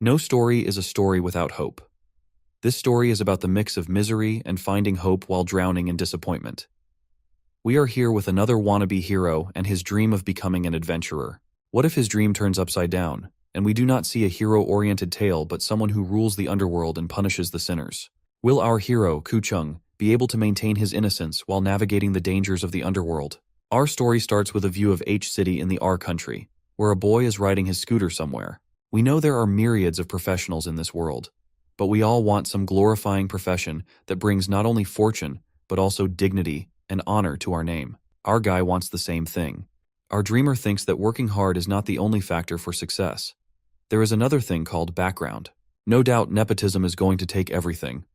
No story is a story without hope. This story is about the mix of misery and finding hope while drowning in disappointment. We are here with another wannabe hero and his dream of becoming an adventurer. What if his dream turns upside down, and we do not see a hero-oriented tale but someone who rules the underworld and punishes the sinners? Will our hero, Ku-chung, be able to maintain his innocence while navigating the dangers of the underworld? Our story starts with a view of H City in the R country, where a boy is riding his scooter somewhere. We know there are myriads of professionals in this world, but we all want some glorifying profession that brings not only fortune, but also dignity and honor to our name. Our guy wants the same thing. Our dreamer thinks that working hard is not the only factor for success. There is another thing called background. No doubt nepotism is going to take everything.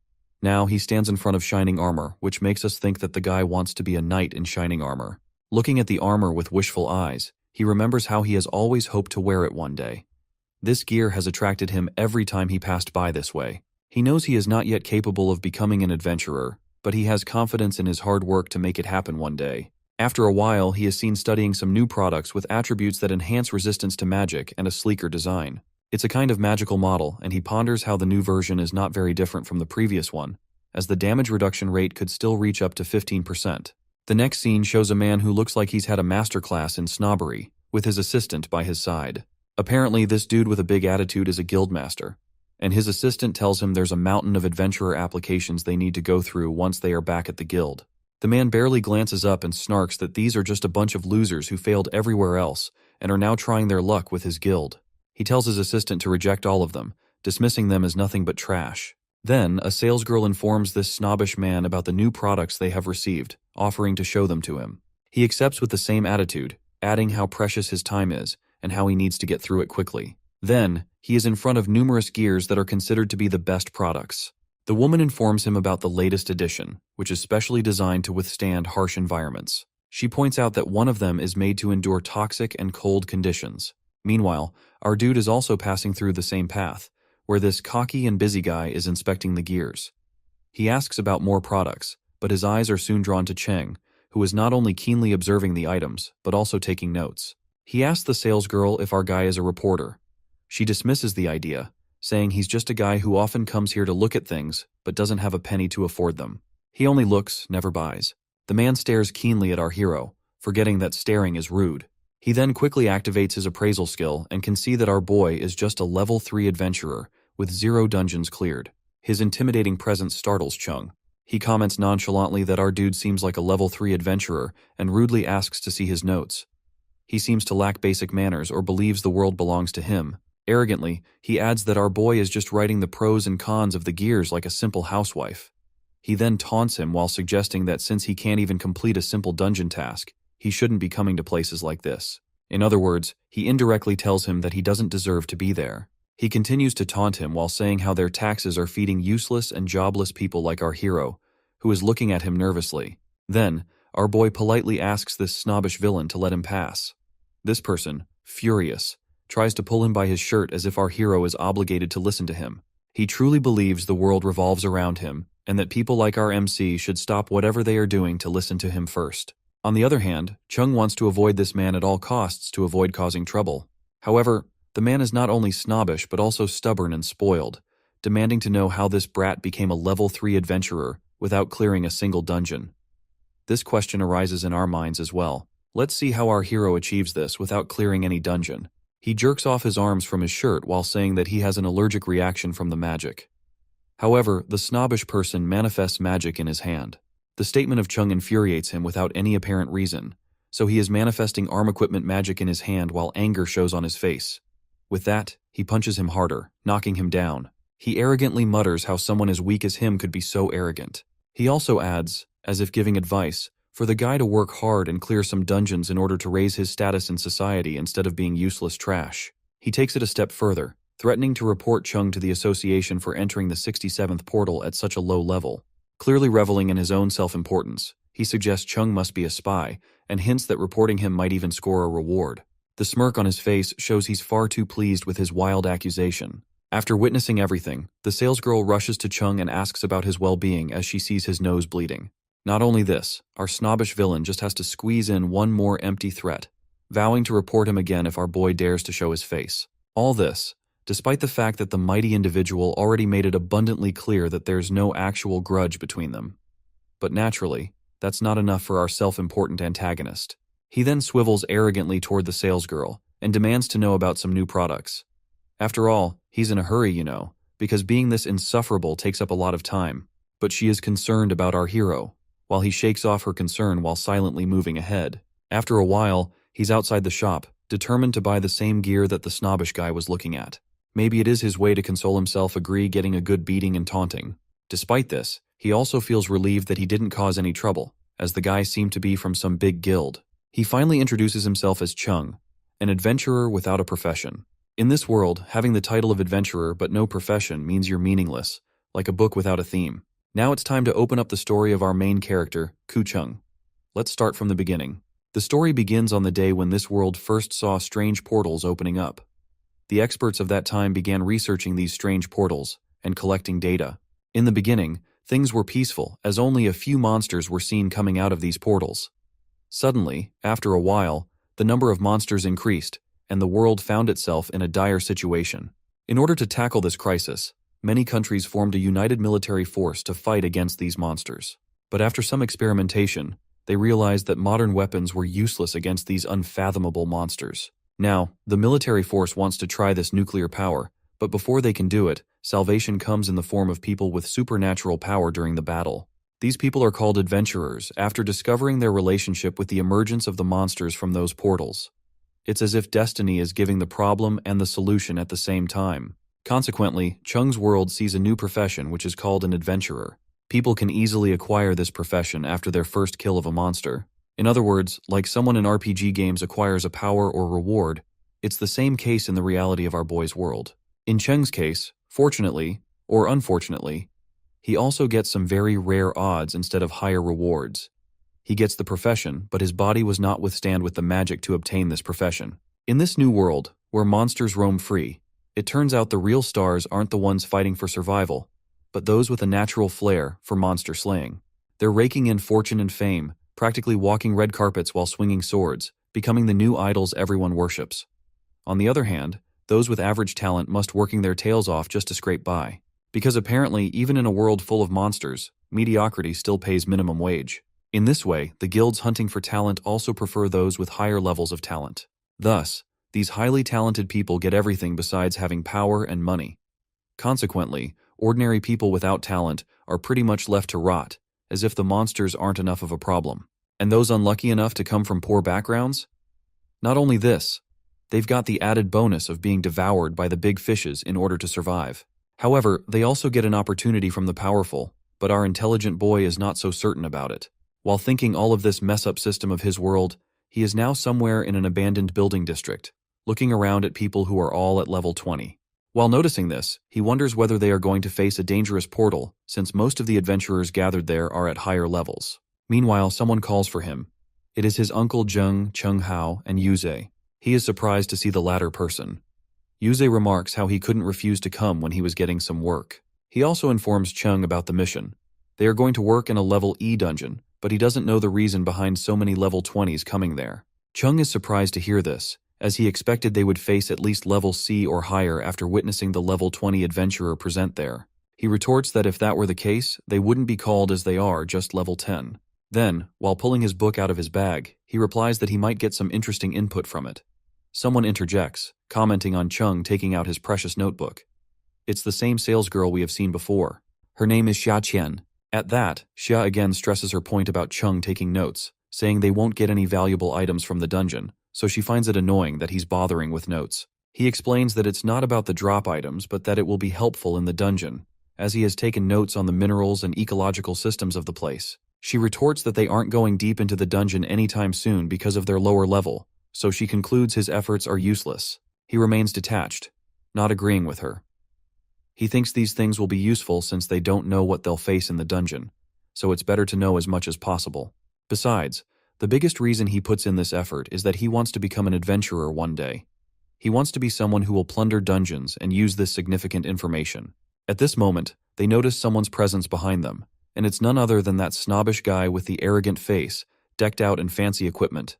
Now he stands in front of shining armor, which makes us think that the guy wants to be a knight in shining armor. Looking at the armor with wishful eyes, he remembers how he has always hoped to wear it one day. This gear has attracted him every time he passed by this way. He knows he is not yet capable of becoming an adventurer, but he has confidence in his hard work to make it happen one day. After a while, he is seen studying some new products with attributes that enhance resistance to magic and a sleeker design. It's a kind of magical model, and he ponders how the new version is not very different from the previous one, as the damage reduction rate could still reach up to 15%. The next scene shows a man who looks like he's had a masterclass in snobbery, with his assistant by his side. Apparently, this dude with a big attitude is a guildmaster, and his assistant tells him there's a mountain of adventurer applications they need to go through once they are back at the guild. The man barely glances up and snarks that these are just a bunch of losers who failed everywhere else and are now trying their luck with his guild. He tells his assistant to reject all of them, dismissing them as nothing but trash. Then, a salesgirl informs this snobbish man about the new products they have received, offering to show them to him. He accepts with the same attitude, adding how precious his time is and how he needs to get through it quickly. Then, he is in front of numerous gears that are considered to be the best products. The woman informs him about the latest edition, which is specially designed to withstand harsh environments. She points out that one of them is made to endure toxic and cold conditions. Meanwhile, our dude is also passing through the same path, where this cocky and busy guy is inspecting the gears. He asks about more products, but his eyes are soon drawn to Cheng, who is not only keenly observing the items, but also taking notes. He asks the salesgirl if our guy is a reporter. She dismisses the idea, saying he's just a guy who often comes here to look at things, but doesn't have a penny to afford them. He only looks, never buys. The man stares keenly at our hero, forgetting that staring is rude. He then quickly activates his appraisal skill and can see that our boy is just a level 3 adventurer with 0 dungeons cleared. His intimidating presence startles Chung. He comments nonchalantly that our dude seems like a level 3 adventurer and rudely asks to see his notes. He seems to lack basic manners or believes the world belongs to him. Arrogantly, he adds that our boy is just writing the pros and cons of the gears like a simple housewife. He then taunts him while suggesting that since he can't even complete a simple dungeon task, he shouldn't be coming to places like this. In other words, he indirectly tells him that he doesn't deserve to be there. He continues to taunt him while saying how their taxes are feeding useless and jobless people like our hero, who is looking at him nervously. Then, our boy politely asks this snobbish villain to let him pass. This person, furious, tries to pull him by his shirt as if our hero is obligated to listen to him. He truly believes the world revolves around him, and that people like our MC should stop whatever they are doing to listen to him first. On the other hand, Chung wants to avoid this man at all costs to avoid causing trouble. However, the man is not only snobbish but also stubborn and spoiled, demanding to know how this brat became a level 3 adventurer without clearing a single dungeon. This question arises in our minds as well. Let's see how our hero achieves this without clearing any dungeon. He jerks off his arms from his shirt while saying that he has an allergic reaction from the magic. However, the snobbish person manifests magic in his hand. The statement of Chung infuriates him without any apparent reason, so he is manifesting arm equipment magic in his hand while anger shows on his face. With that, he punches him harder, knocking him down. He arrogantly mutters how someone as weak as him could be so arrogant. He also adds, as if giving advice, for the guy to work hard and clear some dungeons in order to raise his status in society instead of being useless trash. He takes it a step further, threatening to report Chung to the association for entering the 67th portal at such a low level. Clearly reveling in his own self-importance, he suggests Chung must be a spy, and hints that reporting him might even score a reward. The smirk on his face shows he's far too pleased with his wild accusation. After witnessing everything, the salesgirl rushes to Chung and asks about his well-being as she sees his nose bleeding. Not only this, our snobbish villain just has to squeeze in one more empty threat, vowing to report him again if our boy dares to show his face. All this, despite the fact that the mighty individual already made it abundantly clear that there's no actual grudge between them. But naturally, that's not enough for our self-important antagonist. He then swivels arrogantly toward the salesgirl and demands to know about some new products. After all, he's in a hurry, because being this insufferable takes up a lot of time. But she is concerned about our hero, while he shakes off her concern while silently moving ahead. After a while, he's outside the shop, determined to buy the same gear that the snobbish guy was looking at. Maybe it is his way to console himself getting a good beating and taunting. Despite this, he also feels relieved that he didn't cause any trouble, as the guy seemed to be from some big guild. He finally introduces himself as Chung, an adventurer without a profession. In this world, having the title of adventurer but no profession means you're meaningless, like a book without a theme. Now it's time to open up the story of our main character, Ku-chung. Let's start from the beginning. The story begins on the day when this world first saw strange portals opening up. The experts of that time began researching these strange portals and collecting data. In the beginning, things were peaceful, as only a few monsters were seen coming out of these portals. Suddenly, after a while, the number of monsters increased, and the world found itself in a dire situation. In order to tackle this crisis, many countries formed a united military force to fight against these monsters. But after some experimentation, they realized that modern weapons were useless against these unfathomable monsters. Now, the military force wants to try this nuclear power, but before they can do it, salvation comes in the form of people with supernatural power during the battle. These people are called adventurers after discovering their relationship with the emergence of the monsters from those portals. It's as if destiny is giving the problem and the solution at the same time. Consequently, Chung's world sees a new profession which is called an adventurer. People can easily acquire this profession after their first kill of a monster. In other words, like someone in RPG games acquires a power or reward, it's the same case in the reality of our boy's world. In Chung's case, fortunately, or unfortunately, he also gets some very rare odds instead of higher rewards. He gets the profession, but his body was not withstand with the magic to obtain this profession. In this new world, where monsters roam free, it turns out the real stars aren't the ones fighting for survival, but those with a natural flair for monster slaying. They're raking in fortune and fame, practically walking red carpets while swinging swords, becoming the new idols everyone worships. On the other hand, those with average talent must working their tails off just to scrape by. Because apparently, even in a world full of monsters, mediocrity still pays minimum wage. In this way, the guilds hunting for talent also prefer those with higher levels of talent. Thus, these highly talented people get everything besides having power and money. Consequently, ordinary people without talent are pretty much left to rot, as if the monsters aren't enough of a problem. And those unlucky enough to come from poor backgrounds? Not only this, they've got the added bonus of being devoured by the big fishes in order to survive. However, they also get an opportunity from the powerful, but our intelligent boy is not so certain about it. While thinking all of this mess-up system of his world, he is now somewhere in an abandoned building district, looking around at people who are all at level 20. While noticing this, he wonders whether they are going to face a dangerous portal, since most of the adventurers gathered there are at higher levels. Meanwhile, someone calls for him. It is his uncle Jung, Chung Hao, and Yuze. He is surprised to see the latter person. Yuze remarks how he couldn't refuse to come when he was getting some work. He also informs Chung about the mission. They are going to work in a level E dungeon, but he doesn't know the reason behind so many level 20s coming there. Chung is surprised to hear this, as he expected they would face at least level C or higher after witnessing the level 20 adventurer present there. He retorts that if that were the case, they wouldn't be called as they are, just level 10. Then, while pulling his book out of his bag, he replies that he might get some interesting input from it. Someone interjects, commenting on Chung taking out his precious notebook. It's the same salesgirl we have seen before. Her name is Xia Qian. At that, Xia again stresses her point about Chung taking notes, saying they won't get any valuable items from the dungeon, so she finds it annoying that he's bothering with notes. He explains that it's not about the drop items, but that it will be helpful in the dungeon, as he has taken notes on the minerals and ecological systems of the place. She retorts that they aren't going deep into the dungeon anytime soon because of their lower level, so she concludes his efforts are useless. He remains detached, not agreeing with her. He thinks these things will be useful since they don't know what they'll face in the dungeon, so it's better to know as much as possible. Besides, the biggest reason he puts in this effort is that he wants to become an adventurer one day. He wants to be someone who will plunder dungeons and use this significant information. At this moment, they notice someone's presence behind them, and it's none other than that snobbish guy with the arrogant face, decked out in fancy equipment.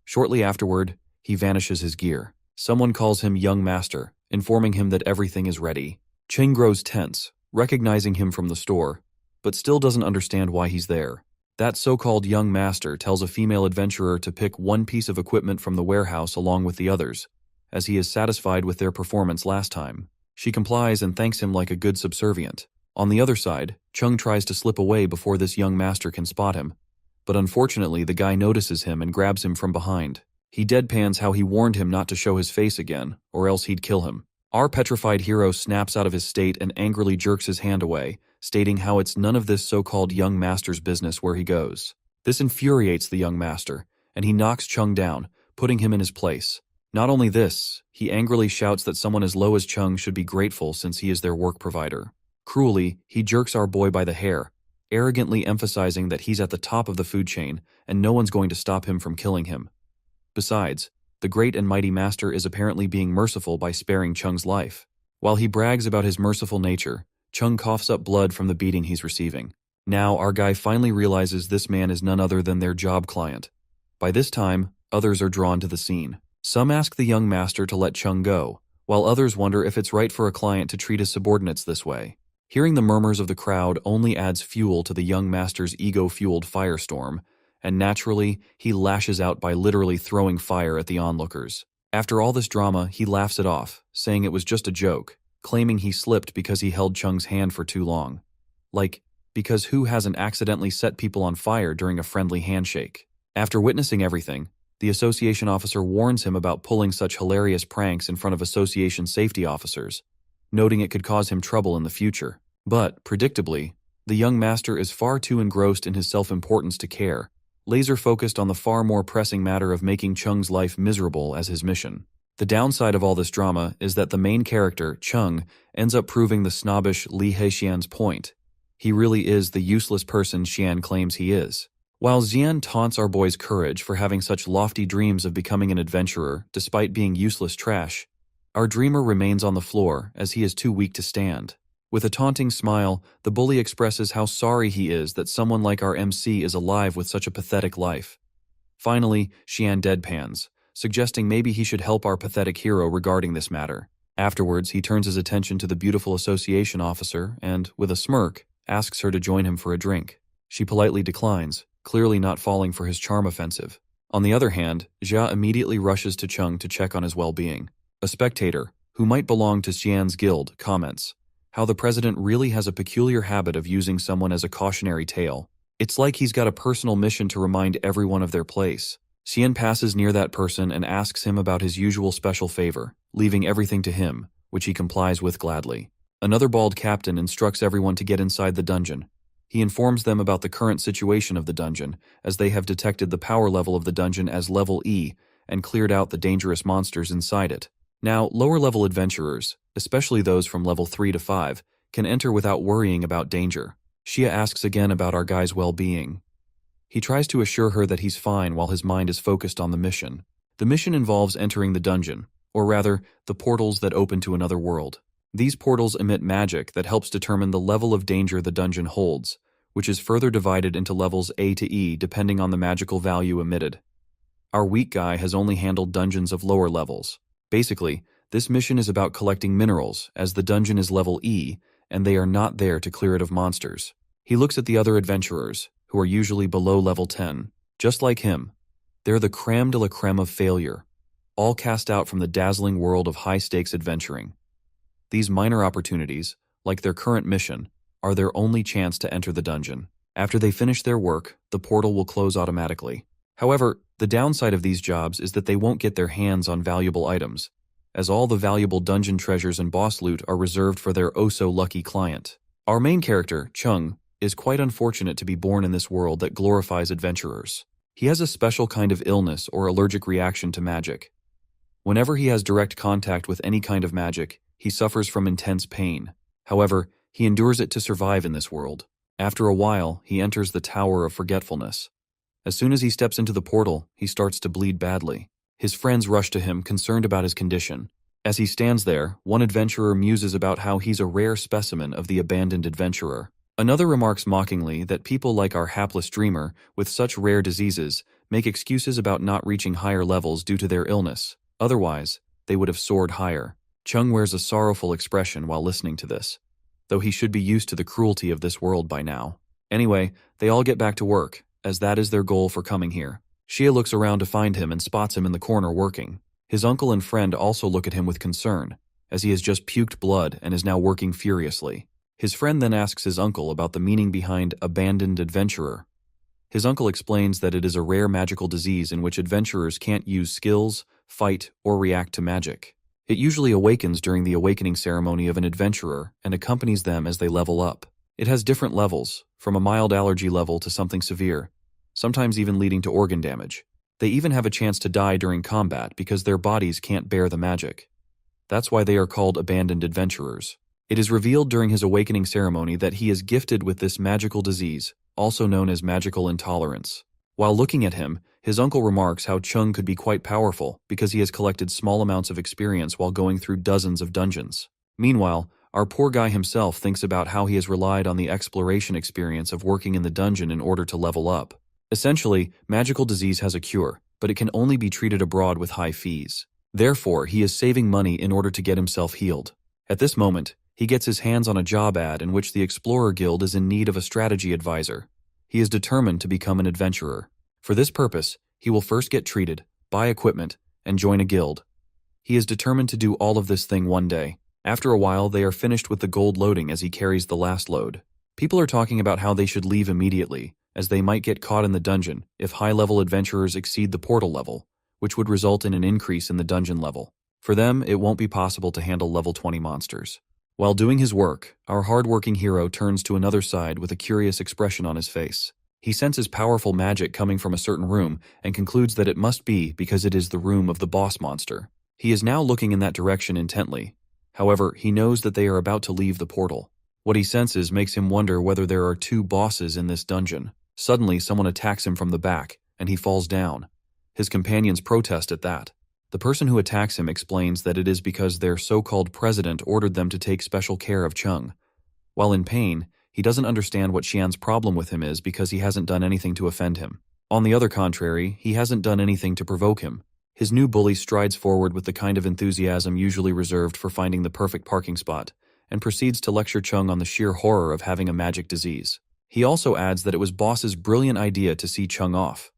Shortly afterward, he vanishes his gear. Someone calls him young master, informing him that everything is ready. Cheng grows tense, recognizing him from the store, but still doesn't understand why he's there. That so-called young master tells a female adventurer to pick one piece of equipment from the warehouse along with the others, as he is satisfied with their performance last time. She complies and thanks him like a good subservient. On the other side, Chung tries to slip away before this young master can spot him, but unfortunately the guy notices him and grabs him from behind. He deadpans how he warned him not to show his face again, or else he'd kill him. Our petrified hero snaps out of his state and angrily jerks his hand away, stating how it's none of this so-called young master's business where he goes. This infuriates the young master, and he knocks Chung down, putting him in his place. Not only this, he angrily shouts that someone as low as Chung should be grateful since he is their work provider. Cruelly, he jerks our boy by the hair, arrogantly emphasizing that he's at the top of the food chain and no one's going to stop him from killing him. Besides, the great and mighty master is apparently being merciful by sparing Chung's life. While he brags about his merciful nature, Chung coughs up blood from the beating he's receiving. Now, our guy finally realizes this man is none other than their job client. By this time, others are drawn to the scene. Some ask the young master to let Chung go, while others wonder if it's right for a client to treat his subordinates this way. Hearing the murmurs of the crowd only adds fuel to the young master's ego-fueled firestorm, and naturally, he lashes out by literally throwing fire at the onlookers. After all this drama, he laughs it off, saying it was just a joke, claiming he slipped because he held Chung's hand for too long. Like, because who hasn't accidentally set people on fire during a friendly handshake? After witnessing everything, the association officer warns him about pulling such hilarious pranks in front of association safety officers, noting it could cause him trouble in the future. But, predictably, the young master is far too engrossed in his self-importance to care, laser-focused on the far more pressing matter of making Chung's life miserable as his mission. The downside of all this drama is that the main character, Chung, ends up proving the snobbish Li Haixian's point. He really is the useless person Xian claims he is. While Xian taunts our boy's courage for having such lofty dreams of becoming an adventurer despite being useless trash, our dreamer remains on the floor as he is too weak to stand. With a taunting smile, the bully expresses how sorry he is that someone like our MC is alive with such a pathetic life. Finally, Xian deadpans, suggesting maybe he should help our pathetic hero regarding this matter. Afterwards, he turns his attention to the beautiful association officer and, with a smirk, asks her to join him for a drink. She politely declines, clearly not falling for his charm offensive. On the other hand, Jia immediately rushes to Chung to check on his well-being. A spectator, who might belong to Xian's guild, comments how the president really has a peculiar habit of using someone as a cautionary tale. It's like he's got a personal mission to remind everyone of their place. Xian passes near that person and asks him about his usual special favor, leaving everything to him, which he complies with gladly. Another bald captain instructs everyone to get inside the dungeon. He informs them about the current situation of the dungeon, as they have detected the power level of the dungeon as level E and cleared out the dangerous monsters inside it. Now, lower-level adventurers, especially those from level 3 to 5, can enter without worrying about danger. Xia asks again about our guy's well-being. He tries to assure her that he's fine while his mind is focused on the mission. The mission involves entering the dungeon, or rather, the portals that open to another world. These portals emit magic that helps determine the level of danger the dungeon holds, which is further divided into levels A to E depending on the magical value emitted. Our weak guy has only handled dungeons of lower levels. Basically, this mission is about collecting minerals, as the dungeon is level E, and they are not there to clear it of monsters. He looks at the other adventurers, who are usually below level 10. Just like him, they're the crème de la crème of failure, all cast out from the dazzling world of high-stakes adventuring. These minor opportunities, like their current mission, are their only chance to enter the dungeon. After they finish their work, the portal will close automatically. However, the downside of these jobs is that they won't get their hands on valuable items, as all the valuable dungeon treasures and boss loot are reserved for their oh-so-lucky client. Our main character, Chung, is quite unfortunate to be born in this world that glorifies adventurers. He has a special kind of illness or allergic reaction to magic. Whenever he has direct contact with any kind of magic, he suffers from intense pain. However, he endures it to survive in this world. After a while, he enters the Tower of Forgetfulness. As soon as he steps into the portal, he starts to bleed badly. His friends rush to him, concerned about his condition. As he stands there, one adventurer muses about how he's a rare specimen of the abandoned adventurer. Another remarks mockingly that people like our hapless dreamer, with such rare diseases, make excuses about not reaching higher levels due to their illness. Otherwise, they would have soared higher. Chung wears a sorrowful expression while listening to this, though he should be used to the cruelty of this world by now. Anyway, they all get back to work, as that is their goal for coming here. Xia looks around to find him and spots him in the corner working. His uncle and friend also look at him with concern, as he has just puked blood and is now working furiously. His friend then asks his uncle about the meaning behind abandoned adventurer. His uncle explains that it is a rare magical disease in which adventurers can't use skills, fight, or react to magic. It usually awakens during the awakening ceremony of an adventurer and accompanies them as they level up. It has different levels, from a mild allergy level to something severe, sometimes even leading to organ damage. They even have a chance to die during combat because their bodies can't bear the magic. That's why they are called abandoned adventurers. It is revealed during his awakening ceremony that he is gifted with this magical disease, also known as magical intolerance. While looking at him, his uncle remarks how Chung could be quite powerful because he has collected small amounts of experience while going through dozens of dungeons. Meanwhile, our poor guy himself thinks about how he has relied on the exploration experience of working in the dungeon in order to level up. Essentially, magical disease has a cure, but it can only be treated abroad with high fees. Therefore, he is saving money in order to get himself healed. At this moment, he gets his hands on a job ad in which the Explorer Guild is in need of a strategy advisor. He is determined to become an adventurer. For this purpose, he will first get treated, buy equipment, and join a guild. He is determined to do all of this thing one day. After a while, they are finished with the gold loading as he carries the last load. People are talking about how they should leave immediately, as they might get caught in the dungeon if high-level adventurers exceed the portal level, which would result in an increase in the dungeon level. For them, it won't be possible to handle level 20 monsters. While doing his work, our hard-working hero turns to another side with a curious expression on his face. He senses powerful magic coming from a certain room and concludes that it must be because it is the room of the boss monster. He is now looking in that direction intently. However, he knows that they are about to leave the portal. What he senses makes him wonder whether there are two bosses in this dungeon. Suddenly, someone attacks him from the back, and he falls down. His companions protest at that. The person who attacks him explains that it is because their so-called president ordered them to take special care of Chung. While in pain, he doesn't understand what Xian's problem with him is because he hasn't done anything to offend him. On the other contrary, he hasn't done anything to provoke him. His new bully strides forward with the kind of enthusiasm usually reserved for finding the perfect parking spot, and proceeds to lecture Chung on the sheer horror of having a magic disease. He also adds that it was boss's brilliant idea to see Chung off.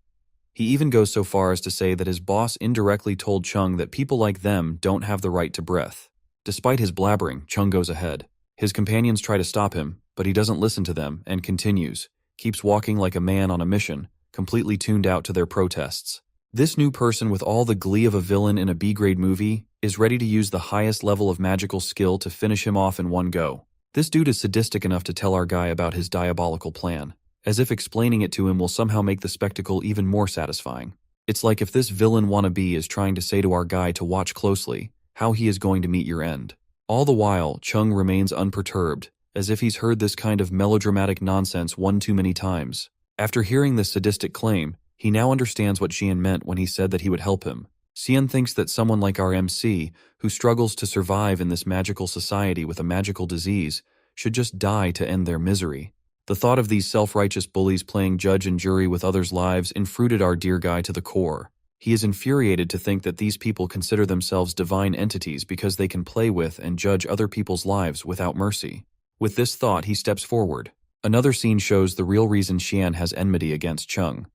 He even goes so far as to say that his boss indirectly told Chung that people like them don't have the right to breath. Despite his blabbering, Chung goes ahead. His companions try to stop him, but he doesn't listen to them and continues, keeps walking like a man on a mission, completely tuned out to their protests. This new person with all the glee of a villain in a B-grade movie is ready to use the highest level of magical skill to finish him off in one go. This dude is sadistic enough to tell our guy about his diabolical plan, as if explaining it to him will somehow make the spectacle even more satisfying. It's like if this villain wannabe is trying to say to our guy to watch closely how he is going to meet your end. All the while, Chung remains unperturbed, as if he's heard this kind of melodramatic nonsense one too many times. After hearing this sadistic claim, he now understands what Xian meant when he said that he would help him. Xian thinks that someone like our MC, who struggles to survive in this magical society with a magical disease, should just die to end their misery. The thought of these self-righteous bullies playing judge and jury with others' lives infruited our dear guy to the core. He is infuriated to think that these people consider themselves divine entities because they can play with and judge other people's lives without mercy. With this thought, he steps forward. Another scene shows the real reason Xian has enmity against Chung.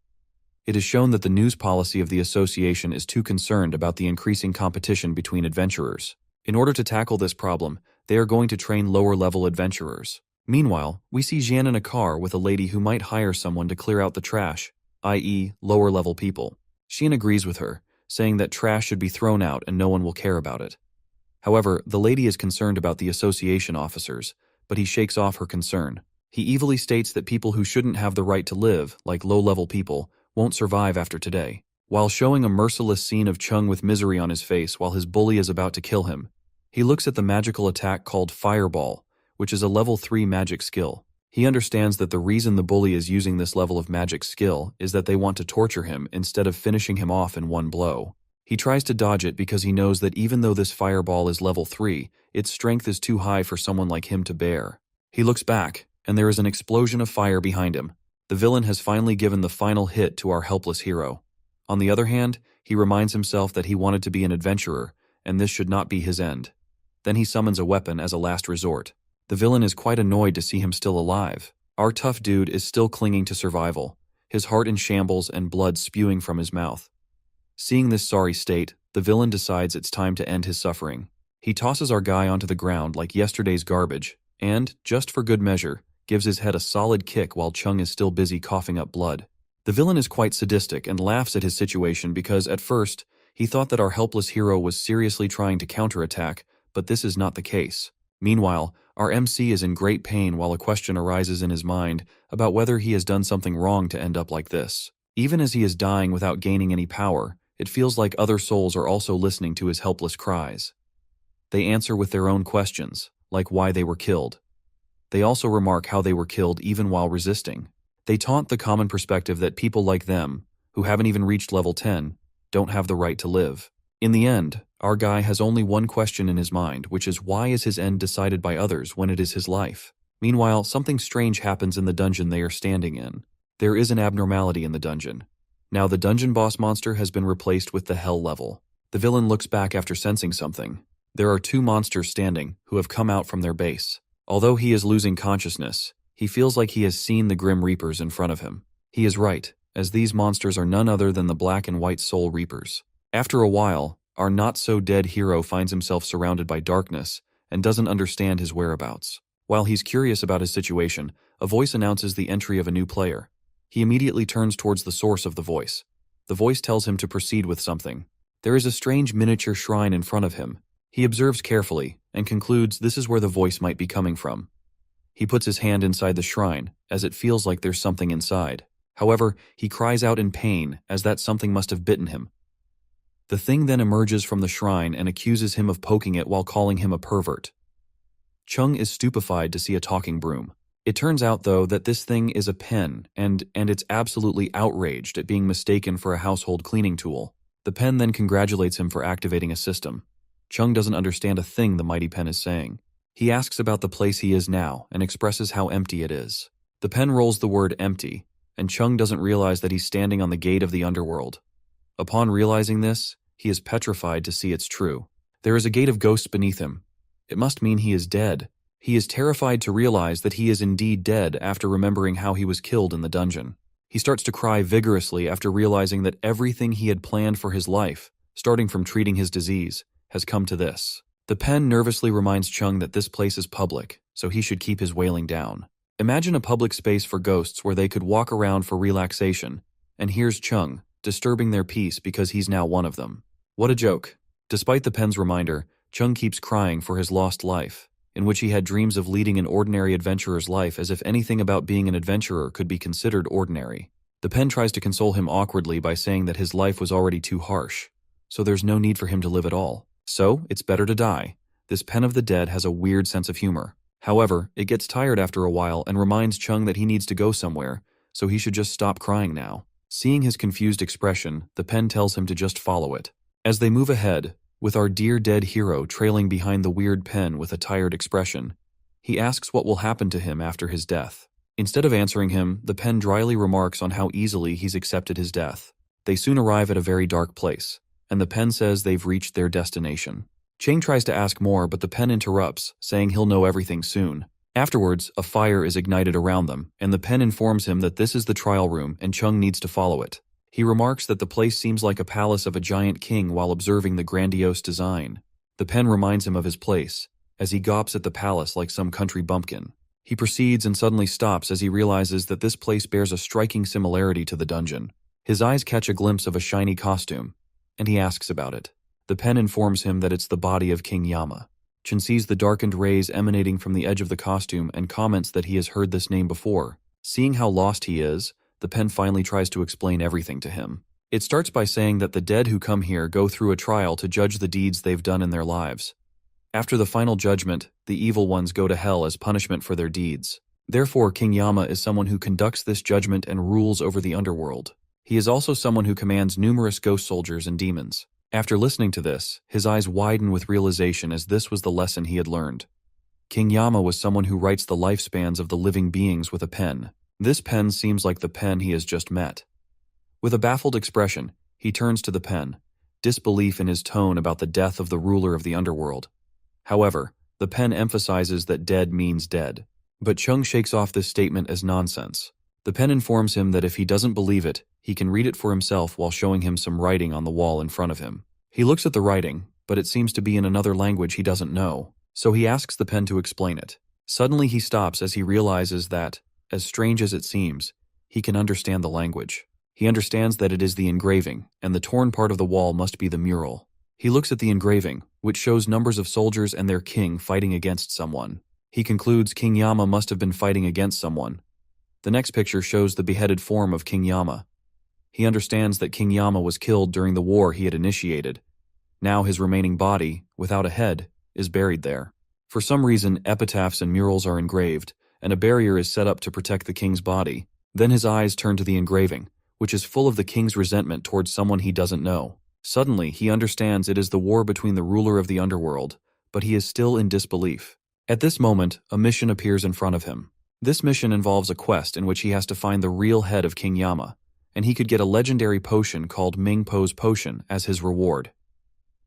It is shown that the news policy of the association is too concerned about the increasing competition between adventurers. In order to tackle this problem, they are going to train lower-level adventurers. Meanwhile, we see Xian in a car with a lady who might hire someone to clear out the trash, i.e., lower-level people. Xian agrees with her, saying that trash should be thrown out and no one will care about it. However, the lady is concerned about the association officers, but he shakes off her concern. He evilly states that people who shouldn't have the right to live, like low-level people, won't survive after today. While showing a merciless scene of Chung with misery on his face while his bully is about to kill him, he looks at the magical attack called Fireball, which is a level 3 magic skill. He understands that the reason the bully is using this level of magic skill is that they want to torture him instead of finishing him off in one blow. He tries to dodge it because he knows that even though this fireball is level 3, its strength is too high for someone like him to bear. He looks back, and there is an explosion of fire behind him. The villain has finally given the final hit to our helpless hero. On the other hand, he reminds himself that he wanted to be an adventurer, and this should not be his end. Then he summons a weapon as a last resort. The villain is quite annoyed to see him still alive. Our tough dude is still clinging to survival, his heart in shambles and blood spewing from his mouth. Seeing this sorry state, the villain decides it's time to end his suffering. He tosses our guy onto the ground like yesterday's garbage, and, just for good measure, gives his head a solid kick while Chung is still busy coughing up blood. The villain is quite sadistic and laughs at his situation because, at first, he thought that our helpless hero was seriously trying to counterattack, but this is not the case. Meanwhile, our MC is in great pain while a question arises in his mind about whether he has done something wrong to end up like this. Even as he is dying without gaining any power, it feels like other souls are also listening to his helpless cries. They answer with their own questions, like why they were killed. They also remark how they were killed even while resisting. They taunt the common perspective that people like them, who haven't even reached level 10, don't have the right to live. In the end, our guy has only one question in his mind, which is why is his end decided by others when it is his life? Meanwhile, something strange happens in the dungeon they are standing in. There is an abnormality in the dungeon. Now the dungeon boss monster has been replaced with the hell level. The villain looks back after sensing something. There are two monsters standing who have come out from their base. Although he is losing consciousness, he feels like he has seen the Grim Reapers in front of him. He is right, as these monsters are none other than the Black and White Soul Reapers. After a while, our not-so-dead hero finds himself surrounded by darkness and doesn't understand his whereabouts. While he's curious about his situation, a voice announces the entry of a new player. He immediately turns towards the source of the voice. The voice tells him to proceed with something. There is a strange miniature shrine in front of him. He observes carefully and concludes this is where the voice might be coming from. He puts his hand inside the shrine, as it feels like there's something inside. However, he cries out in pain, as that something must have bitten him. The thing then emerges from the shrine and accuses him of poking it while calling him a pervert. Chung is stupefied to see a talking broom. It turns out, though, that this thing is a pen, and it's absolutely outraged at being mistaken for a household cleaning tool. The pen then congratulates him for activating a system. Chung doesn't understand a thing the mighty pen is saying. He asks about the place he is now and expresses how empty it is. The pen rolls the word empty, and Chung doesn't realize that he's standing on the gate of the Underworld. Upon realizing this, he is petrified to see it's true. There is a gate of ghosts beneath him. It must mean he is dead. He is terrified to realize that he is indeed dead after remembering how he was killed in the dungeon. He starts to cry vigorously after realizing that everything he had planned for his life, starting from treating his disease, has come to this. The pen nervously reminds Chung that this place is public, so he should keep his wailing down. Imagine a public space for ghosts where they could walk around for relaxation, and here's Chung, disturbing their peace because he's now one of them. What a joke. Despite the pen's reminder, Chung keeps crying for his lost life, in which he had dreams of leading an ordinary adventurer's life as if anything about being an adventurer could be considered ordinary. The pen tries to console him awkwardly by saying that his life was already too harsh, so there's no need for him to live at all. So, it's better to die. This pen of the dead has a weird sense of humor. However, it gets tired after a while and reminds Chung that he needs to go somewhere, so he should just stop crying now. Seeing his confused expression, the pen tells him to just follow it. As they move ahead, with our dear dead hero trailing behind the weird pen with a tired expression, he asks what will happen to him after his death. Instead of answering him, the pen dryly remarks on how easily he's accepted his death. They soon arrive at a very dark place, and the pen says they've reached their destination. Chang tries to ask more, but the pen interrupts, saying he'll know everything soon. Afterwards, a fire is ignited around them, and the pen informs him that this is the trial room and Chung needs to follow it. He remarks that the place seems like a palace of a giant king while observing the grandiose design. The pen reminds him of his place, as he gawps at the palace like some country bumpkin. He proceeds and suddenly stops as he realizes that this place bears a striking similarity to the dungeon. His eyes catch a glimpse of a shiny costume, and he asks about it. The pen informs him that it's the body of King Yama. Chen sees the darkened rays emanating from the edge of the costume and comments that he has heard this name before. Seeing how lost he is, the pen finally tries to explain everything to him. It starts by saying that the dead who come here go through a trial to judge the deeds they've done in their lives. After the final judgment, the evil ones go to hell as punishment for their deeds. Therefore, King Yama is someone who conducts this judgment and rules over the underworld. He is also someone who commands numerous ghost soldiers and demons. After listening to this, his eyes widen with realization as this was the lesson he had learned. King Yama was someone who writes the lifespans of the living beings with a pen. This pen seems like the pen he has just met. With a baffled expression, he turns to the pen, disbelief in his tone about the death of the ruler of the underworld. However, the pen emphasizes that dead means dead. But Chung shakes off this statement as nonsense. The pen informs him that if he doesn't believe it, he can read it for himself while showing him some writing on the wall in front of him. He looks at the writing, but it seems to be in another language he doesn't know, so he asks the pen to explain it. Suddenly he stops as he realizes that, as strange as it seems, he can understand the language. He understands that it is the engraving, and the torn part of the wall must be the mural. He looks at the engraving, which shows numbers of soldiers and their king fighting against someone. He concludes King Yama must have been fighting against someone. The next picture shows the beheaded form of King Yama. He understands that King Yama was killed during the war he had initiated. Now his remaining body, without a head, is buried there. For some reason, epitaphs and murals are engraved, and a barrier is set up to protect the king's body. Then his eyes turn to the engraving, which is full of the king's resentment towards someone he doesn't know. Suddenly, he understands it is the war between the ruler of the Underworld, but he is still in disbelief. At this moment, a mission appears in front of him. This mission involves a quest in which he has to find the real head of King Yama, and he could get a legendary potion called Ming Po's Potion as his reward.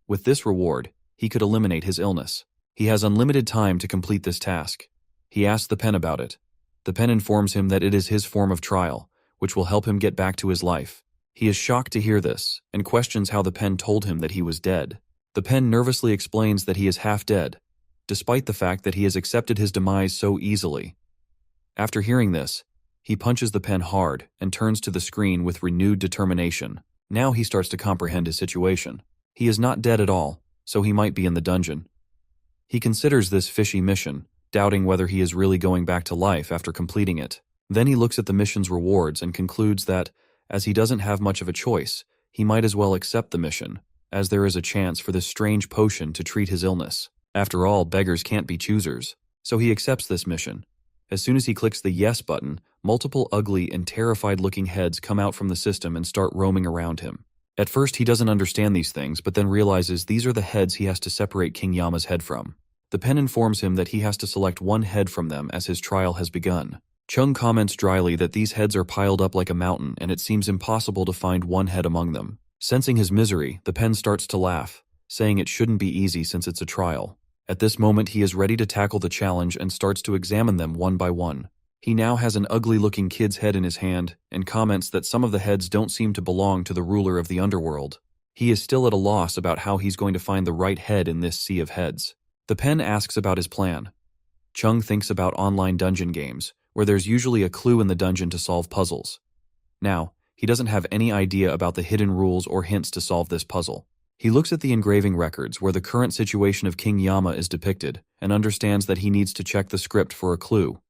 With this reward, he could eliminate his illness. He has unlimited time to complete this task. He asks the pen about it. The pen informs him that it is his form of trial, which will help him get back to his life. He is shocked to hear this, and questions how the pen told him that he was dead. The pen nervously explains that he is half dead, despite the fact that he has accepted his demise so easily. After hearing this, he punches the pen hard and turns to the screen with renewed determination. Now he starts to comprehend his situation. He is not dead at all, so he might be in the dungeon. He considers this fishy mission, doubting whether he is really going back to life after completing it. Then he looks at the mission's rewards and concludes that, as he doesn't have much of a choice, he might as well accept the mission, as there is a chance for this strange potion to treat his illness. After all, beggars can't be choosers, so he accepts this mission. As soon as he clicks the yes button, multiple ugly and terrified-looking heads come out from the system and start roaming around him. At first, he doesn't understand these things, but then realizes these are the heads he has to separate King Yama's head from. The pen informs him that he has to select one head from them as his trial has begun. Chung comments dryly that these heads are piled up like a mountain and it seems impossible to find one head among them. Sensing his misery, the pen starts to laugh, saying it shouldn't be easy since it's a trial. At this moment, he is ready to tackle the challenge and starts to examine them one by one. He now has an ugly-looking kid's head in his hand and comments that some of the heads don't seem to belong to the ruler of the Underworld. He is still at a loss about how he's going to find the right head in this sea of heads. The pen asks about his plan. Chung thinks about online dungeon games, where there's usually a clue in the dungeon to solve puzzles. Now, he doesn't have any idea about the hidden rules or hints to solve this puzzle. He looks at the engraving records where the current situation of King Yama is depicted and understands that he needs to check the script for a clue.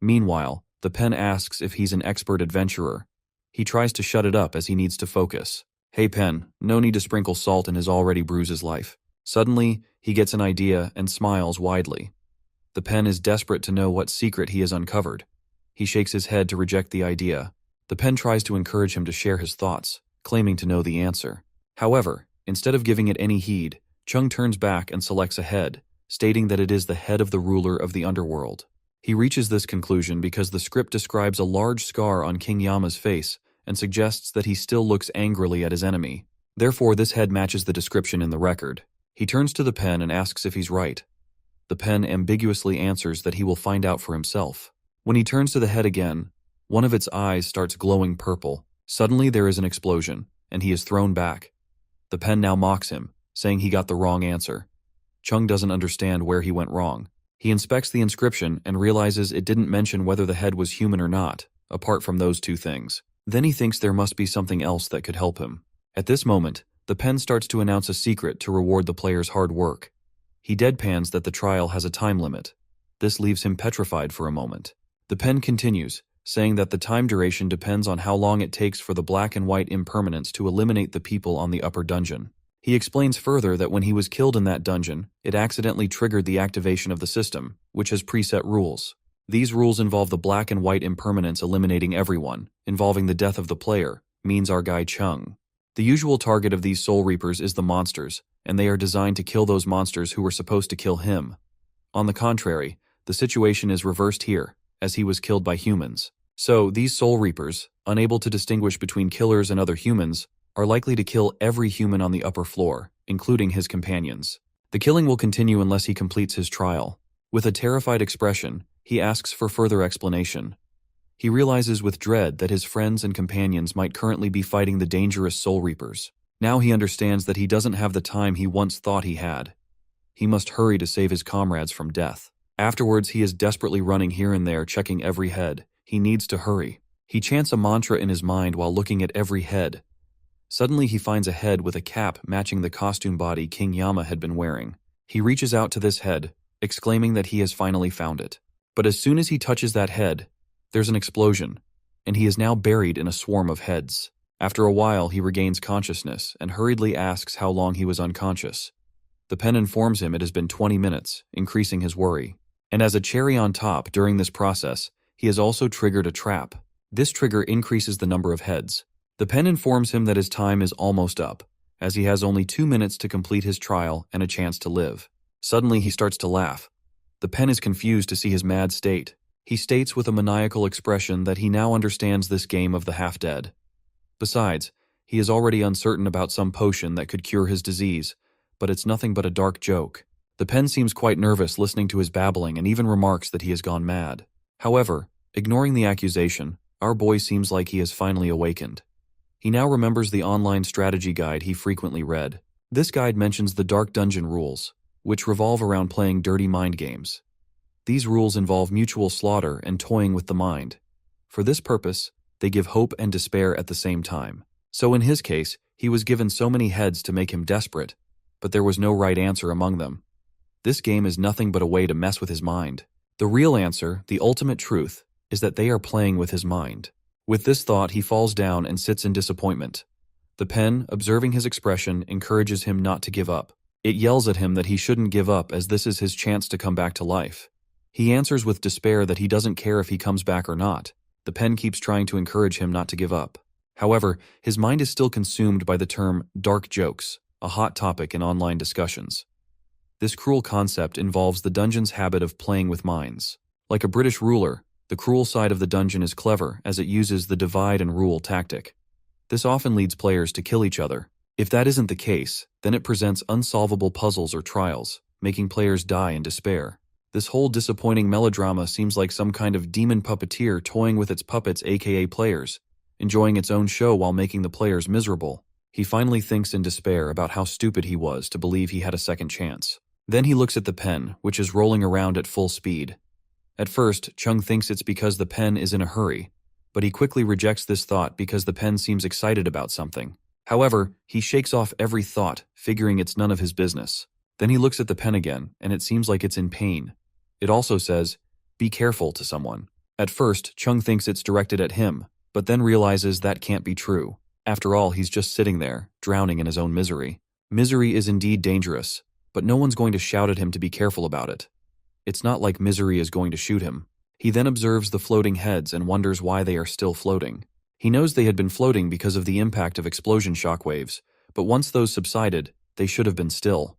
Meanwhile, the pen asks if he's an expert adventurer. He tries to shut it up as he needs to focus. Hey pen, no need to sprinkle salt in his already bruises life. Suddenly, he gets an idea and smiles widely. The pen is desperate to know what secret he has uncovered. He shakes his head to reject the idea. The pen tries to encourage him to share his thoughts, claiming to know the answer. However, instead of giving it any heed, Chung turns back and selects a head, stating that it is the head of the ruler of the Underworld. He reaches this conclusion because the script describes a large scar on King Yama's face and suggests that he still looks angrily at his enemy. Therefore, this head matches the description in the record. He turns to the pen and asks if he's right. The pen ambiguously answers that he will find out for himself. When he turns to the head again, one of its eyes starts glowing purple. Suddenly, there is an explosion, and he is thrown back. The pen now mocks him, saying he got the wrong answer. Chung doesn't understand where he went wrong. He inspects the inscription and realizes it didn't mention whether the head was human or not, apart from those two things. Then he thinks there must be something else that could help him. At this moment, the pen starts to announce a secret to reward the player's hard work. He deadpans that the trial has a time limit. This leaves him petrified for a moment. The pen continues, saying that the time duration depends on how long it takes for the black and white impermanence to eliminate the people on the upper dungeon. He explains further that when he was killed in that dungeon, it accidentally triggered the activation of the system, which has preset rules. These rules involve the black and white impermanence eliminating everyone, involving the death of the player, means our guy Chung. The usual target of these Soul Reapers is the monsters, and they are designed to kill those monsters who were supposed to kill him. On the contrary, the situation is reversed here, as he was killed by humans. So, these Soul Reapers, unable to distinguish between killers and other humans, are likely to kill every human on the upper floor, including his companions. The killing will continue unless he completes his trial. With a terrified expression, he asks for further explanation. He realizes with dread that his friends and companions might currently be fighting the dangerous Soul Reapers. Now he understands that he doesn't have the time he once thought he had. He must hurry to save his comrades from death. Afterwards, he is desperately running here and there, checking every head. He needs to hurry. He chants a mantra in his mind while looking at every head. Suddenly, he finds a head with a cap matching the costume body King Yama had been wearing. He reaches out to this head, exclaiming that he has finally found it. But as soon as he touches that head, there's an explosion, and he is now buried in a swarm of heads. After a while, he regains consciousness and hurriedly asks how long he was unconscious. The pen informs him it has been 20 minutes, increasing his worry. And as a cherry on top, during this process, he has also triggered a trap. This trigger increases the number of heads. The pen informs him that his time is almost up, as he has only 2 minutes to complete his trial and a chance to live. Suddenly, he starts to laugh. The pen is confused to see his mad state. He states with a maniacal expression that he now understands this game of the half-dead. Besides, he is already uncertain about some potion that could cure his disease, but it's nothing but a dark joke. The pen seems quite nervous listening to his babbling and even remarks that he has gone mad. However, ignoring the accusation, our boy seems like he has finally awakened. He now remembers the online strategy guide he frequently read. This guide mentions the Dark Dungeon rules, which revolve around playing dirty mind games. These rules involve mutual slaughter and toying with the mind. For this purpose, they give hope and despair at the same time. So in his case, he was given so many heads to make him desperate, but there was no right answer among them. This game is nothing but a way to mess with his mind. The real answer, the ultimate truth, is that they are playing with his mind. With this thought, he falls down and sits in disappointment. The pen, observing his expression, encourages him not to give up. It yells at him that he shouldn't give up, as this is his chance to come back to life. He answers with despair that he doesn't care if he comes back or not. The pen keeps trying to encourage him not to give up. However, his mind is still consumed by the term dark jokes, a hot topic in online discussions. This cruel concept involves the dungeon's habit of playing with minds. Like a British ruler, the cruel side of the dungeon is clever, as it uses the divide and rule tactic. This often leads players to kill each other. If that isn't the case, then it presents unsolvable puzzles or trials, making players die in despair. This whole disappointing melodrama seems like some kind of demon puppeteer toying with its puppets, aka players, enjoying its own show while making the players miserable. He finally thinks in despair about how stupid he was to believe he had a second chance. Then he looks at the pen, which is rolling around at full speed. At first, Chung thinks it's because the pen is in a hurry, but he quickly rejects this thought because the pen seems excited about something. However, he shakes off every thought, figuring it's none of his business. Then he looks at the pen again, and it seems like it's in pain. It also says, "Be careful," to someone. At first, Chung thinks it's directed at him, but then realizes that can't be true. After all, he's just sitting there, drowning in his own misery. Misery is indeed dangerous, but no one's going to shout at him to be careful about it. It's not like misery is going to shoot him. He then observes the floating heads and wonders why they are still floating. He knows they had been floating because of the impact of explosion shockwaves, but once those subsided, they should have been still.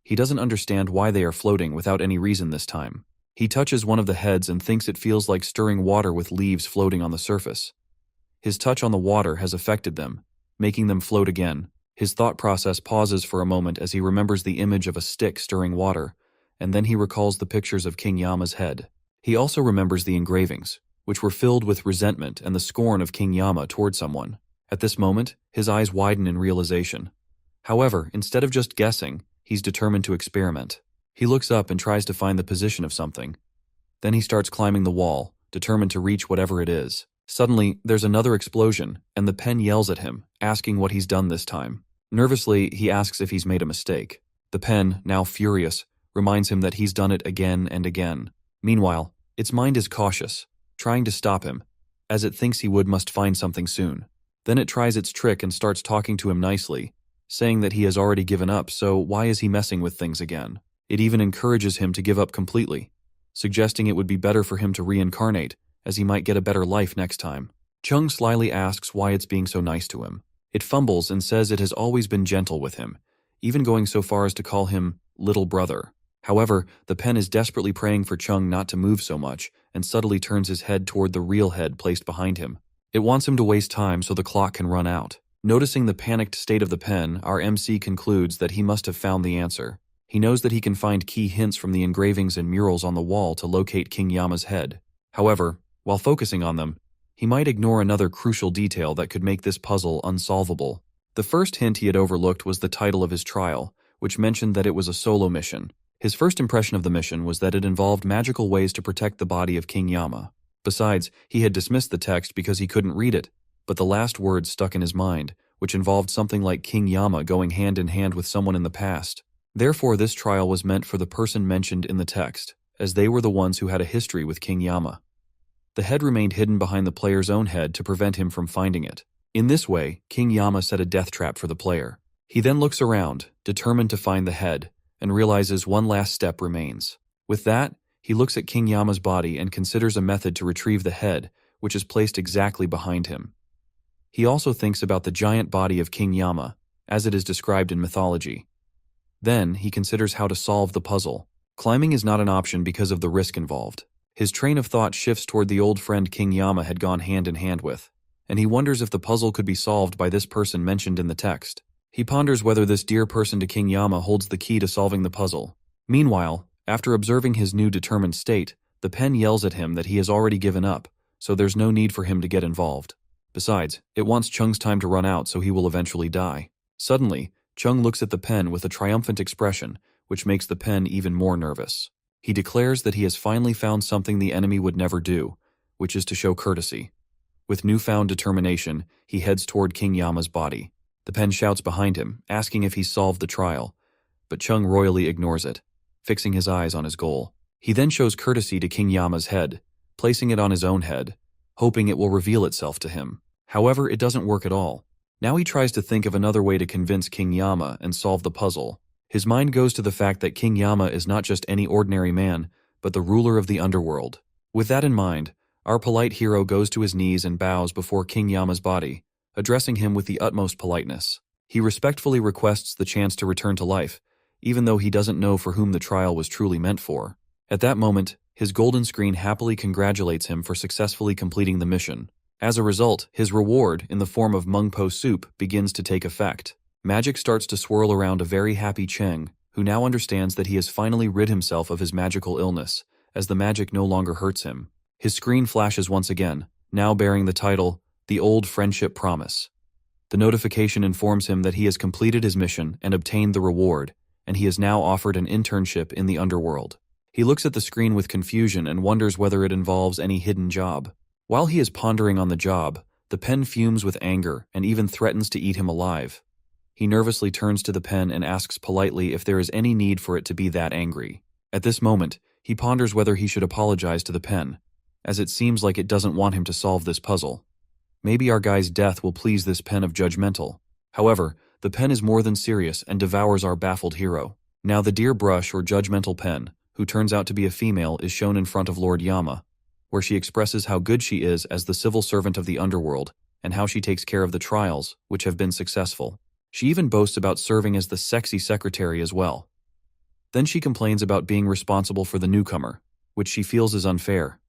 He doesn't understand why they are floating without any reason this time. He touches one of the heads and thinks it feels like stirring water with leaves floating on the surface. His touch on the water has affected them, making them float again. His thought process pauses for a moment as he remembers the image of a stick stirring water, and then he recalls the pictures of King Yama's head. He also remembers the engravings, which were filled with resentment and the scorn of King Yama toward someone. At this moment, his eyes widen in realization. However, instead of just guessing, he's determined to experiment. He looks up and tries to find the position of something. Then he starts climbing the wall, determined to reach whatever it is. Suddenly, there's another explosion, and the pen yells at him, asking what he's done this time. Nervously, he asks if he's made a mistake. The pen, now furious, reminds him that he's done it again and again. Meanwhile, its mind is cautious, trying to stop him, as it thinks he must find something soon. Then it tries its trick and starts talking to him nicely, saying that he has already given up, so why is he messing with things again? It even encourages him to give up completely, suggesting it would be better for him to reincarnate, as he might get a better life next time. Chung slyly asks why it's being so nice to him. It fumbles and says it has always been gentle with him, even going so far as to call him little brother. However, the pen is desperately praying for Chung not to move so much, and subtly turns his head toward the real head placed behind him. It wants him to waste time so the clock can run out. Noticing the panicked state of the pen, our MC concludes that he must have found the answer. He knows that he can find key hints from the engravings and murals on the wall to locate King Yama's head. However, while focusing on them, he might ignore another crucial detail that could make this puzzle unsolvable. The first hint he had overlooked was the title of his trial, which mentioned that it was a solo mission. His first impression of the mission was that it involved magical ways to protect the body of King Yama. Besides, he had dismissed the text because he couldn't read it, but the last words stuck in his mind, which involved something like King Yama going hand in hand with someone in the past. Therefore, this trial was meant for the person mentioned in the text, as they were the ones who had a history with King Yama. The head remained hidden behind the player's own head to prevent him from finding it. In this way, King Yama set a death trap for the player. He then looks around, determined to find the head, and realizes one last step remains. With that, he looks at King Yama's body and considers a method to retrieve the head, which is placed exactly behind him. He also thinks about the giant body of King Yama, as it is described in mythology. Then, he considers how to solve the puzzle. Climbing is not an option because of the risk involved. His train of thought shifts toward the old friend King Yama had gone hand in hand with, and he wonders if the puzzle could be solved by this person mentioned in the text. He ponders whether this dear person to King Yama holds the key to solving the puzzle. Meanwhile, after observing his new determined state, the pen yells at him that he has already given up, so there's no need for him to get involved. Besides, it wants Chung's time to run out, so he will eventually die. Suddenly, Chung looks at the pen with a triumphant expression, which makes the pen even more nervous. He declares that he has finally found something the enemy would never do, which is to show courtesy. With newfound determination, he heads toward King Yama's body. The pen shouts behind him, asking if he's solved the trial, but Chung royally ignores it, fixing his eyes on his goal. He then shows courtesy to King Yama's head, placing it on his own head, hoping it will reveal itself to him. However, it doesn't work at all. Now he tries to think of another way to convince King Yama and solve the puzzle. His mind goes to the fact that King Yama is not just any ordinary man, but the ruler of the Underworld. With that in mind, our polite hero goes to his knees and bows before King Yama's body, addressing him with the utmost politeness. He respectfully requests the chance to return to life, even though he doesn't know for whom the trial was truly meant for. At that moment, his golden screen happily congratulates him for successfully completing the mission. As a result, his reward, in the form of mungpo soup, begins to take effect. Magic starts to swirl around a very happy Cheng, who now understands that he has finally rid himself of his magical illness, as the magic no longer hurts him. His screen flashes once again, now bearing the title, The Old Friendship Promise. The notification informs him that he has completed his mission and obtained the reward, and he is now offered an internship in the Underworld. He looks at the screen with confusion and wonders whether it involves any hidden job. While he is pondering on the job, the pen fumes with anger and even threatens to eat him alive. He nervously turns to the pen and asks politely if there is any need for it to be that angry. At this moment, he ponders whether he should apologize to the pen, as it seems like it doesn't want him to solve this puzzle. Maybe our guy's death will please this pen of judgmental. However, the pen is more than serious and devours our baffled hero. Now the dear brush or judgmental pen, who turns out to be a female, is shown in front of Lord Yama, where she expresses how good she is as the civil servant of the Underworld and how she takes care of the trials, which have been successful. She even boasts about serving as the sexy secretary as well. Then she complains about being responsible for the newcomer, which she feels is unfair.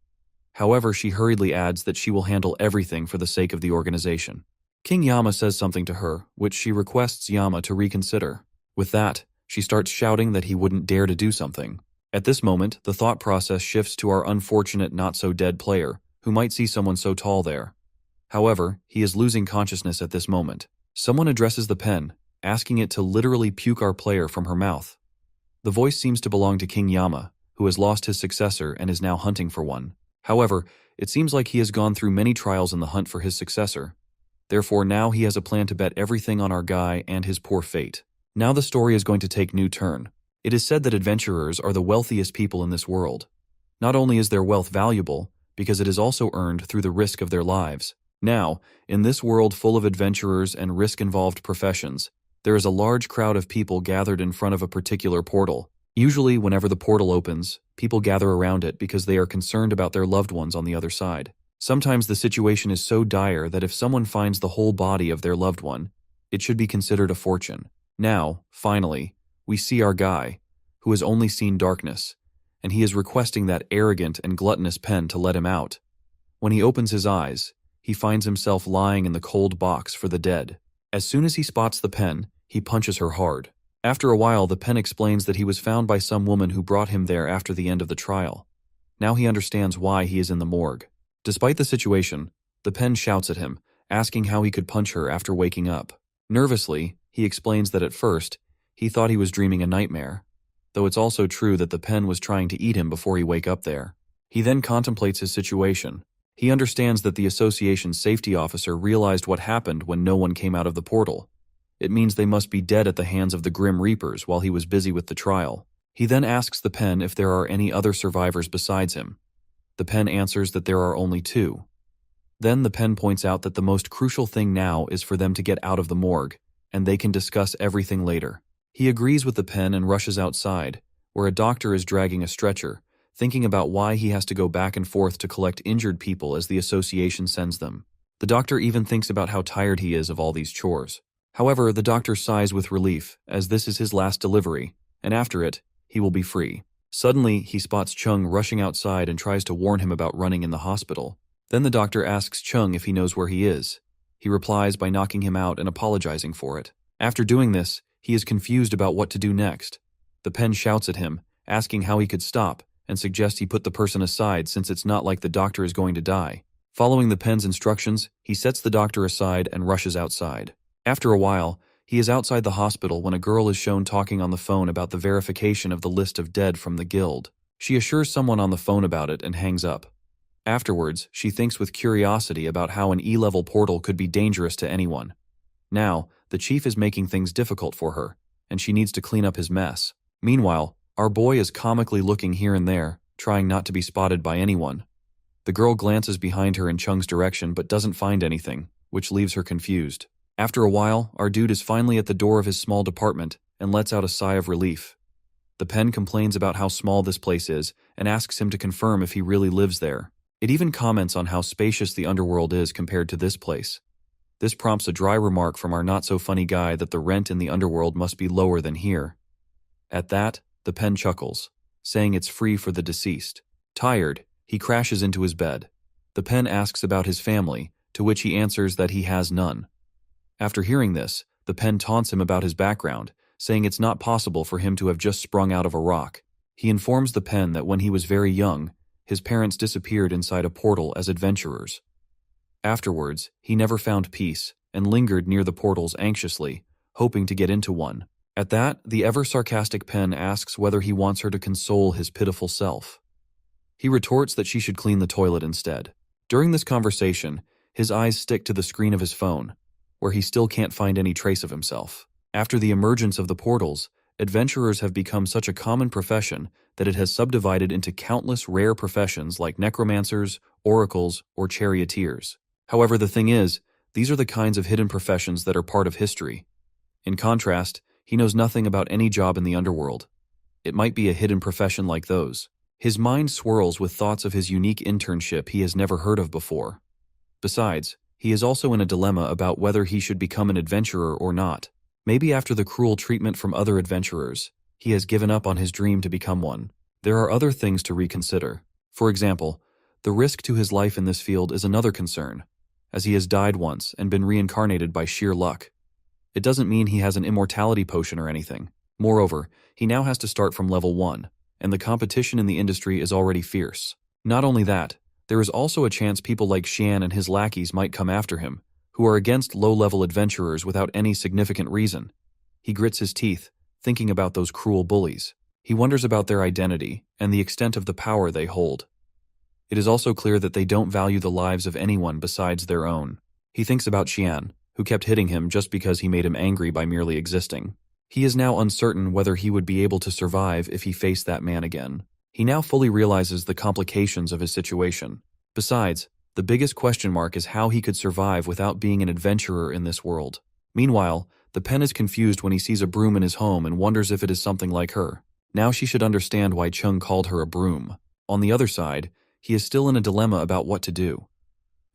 However, she hurriedly adds that she will handle everything for the sake of the organization. King Yama says something to her, which she requests Yama to reconsider. With that, she starts shouting that he wouldn't dare to do something. At this moment, the thought process shifts to our unfortunate not-so-dead player, who might see someone so tall there. However, he is losing consciousness at this moment. Someone addresses the pen, asking it to literally puke our player from her mouth. The voice seems to belong to King Yama, who has lost his successor and is now hunting for one. However, it seems like he has gone through many trials in the hunt for his successor. Therefore, now he has a plan to bet everything on our guy and his poor fate. Now the story is going to take new turn. It is said that adventurers are the wealthiest people in this world. Not only is their wealth valuable, because it is also earned through the risk of their lives. Now, in this world full of adventurers and risk-involved professions, there is a large crowd of people gathered in front of a particular portal. Usually, whenever the portal opens, people gather around it because they are concerned about their loved ones on the other side. Sometimes the situation is so dire that if someone finds the whole body of their loved one, it should be considered a fortune. Now, finally, we see our guy, who has only seen darkness, and he is requesting that arrogant and gluttonous pen to let him out. When he opens his eyes, he finds himself lying in the cold box for the dead. As soon as he spots the pen, he punches her hard. After a while, the pen explains that he was found by some woman who brought him there after the end of the trial. Now he understands why he is in the morgue. Despite the situation, the pen shouts at him, asking how he could punch her after waking up. Nervously, he explains that at first, he thought he was dreaming a nightmare, though it's also true that the pen was trying to eat him before he wake up there. He then contemplates his situation. He understands that the association's safety officer realized what happened when no one came out of the portal. It means they must be dead at the hands of the Grim Reapers while he was busy with the trial. He then asks the pen if there are any other survivors besides him. The pen answers that there are only 2. Then the pen points out that the most crucial thing now is for them to get out of the morgue, and they can discuss everything later. He agrees with the pen and rushes outside, where a doctor is dragging a stretcher, thinking about why he has to go back and forth to collect injured people as the association sends them. The doctor even thinks about how tired he is of all these chores. However, the doctor sighs with relief, as this is his last delivery, and after it, he will be free. Suddenly, he spots Chung rushing outside and tries to warn him about running in the hospital. Then the doctor asks Chung if he knows where he is. He replies by knocking him out and apologizing for it. After doing this, he is confused about what to do next. The pen shouts at him, asking how he could stop, and suggests he put the person aside since it's not like the doctor is going to die. Following the pen's instructions, he sets the doctor aside and rushes outside. After a while, he is outside the hospital when a girl is shown talking on the phone about the verification of the list of dead from the guild. She assures someone on the phone about it and hangs up. Afterwards, she thinks with curiosity about how an E-level portal could be dangerous to anyone. Now, the chief is making things difficult for her, and she needs to clean up his mess. Meanwhile, our boy is comically looking here and there, trying not to be spotted by anyone. The girl glances behind her in Chung's direction but doesn't find anything, which leaves her confused. After a while, our dude is finally at the door of his small department and lets out a sigh of relief. The pen complains about how small this place is and asks him to confirm if he really lives there. It even comments on how spacious the Underworld is compared to this place. This prompts a dry remark from our not-so-funny guy that the rent in the Underworld must be lower than here. At that, the pen chuckles, saying it's free for the deceased. Tired, he crashes into his bed. The pen asks about his family, to which he answers that he has none. After hearing this, the pen taunts him about his background, saying it's not possible for him to have just sprung out of a rock. He informs the pen that when he was very young, his parents disappeared inside a portal as adventurers. Afterwards, he never found peace and lingered near the portals anxiously, hoping to get into one. At that, the ever-sarcastic pen asks whether he wants her to console his pitiful self. He retorts that she should clean the toilet instead. During this conversation, his eyes stick to the screen of his phone, where he still can't find any trace of himself. After the emergence of the portals, adventurers have become such a common profession that it has subdivided into countless rare professions like necromancers, oracles, or charioteers. However, the thing is, these are the kinds of hidden professions that are part of history. In contrast, he knows nothing about any job in the Underworld. It might be a hidden profession like those. His mind swirls with thoughts of his unique internship he has never heard of before. Besides, he is also in a dilemma about whether he should become an adventurer or not. Maybe after the cruel treatment from other adventurers, he has given up on his dream to become one. There are other things to reconsider. For example, the risk to his life in this field is another concern, as he has died once and been reincarnated by sheer luck. It doesn't mean he has an immortality potion or anything. Moreover, he now has to start from level 1, and the competition in the industry is already fierce. Not only that, there is also a chance people like Xian and his lackeys might come after him, who are against low-level adventurers without any significant reason. He grits his teeth, thinking about those cruel bullies. He wonders about their identity and the extent of the power they hold. It is also clear that they don't value the lives of anyone besides their own. He thinks about Xian, who kept hitting him just because he made him angry by merely existing. He is now uncertain whether he would be able to survive if he faced that man again. He now fully realizes the complications of his situation. Besides, the biggest question mark is how he could survive without being an adventurer in this world. Meanwhile, the pen is confused when he sees a broom in his home and wonders if it is something like her. Now she should understand why Chung called her a broom. On the other side, he is still in a dilemma about what to do.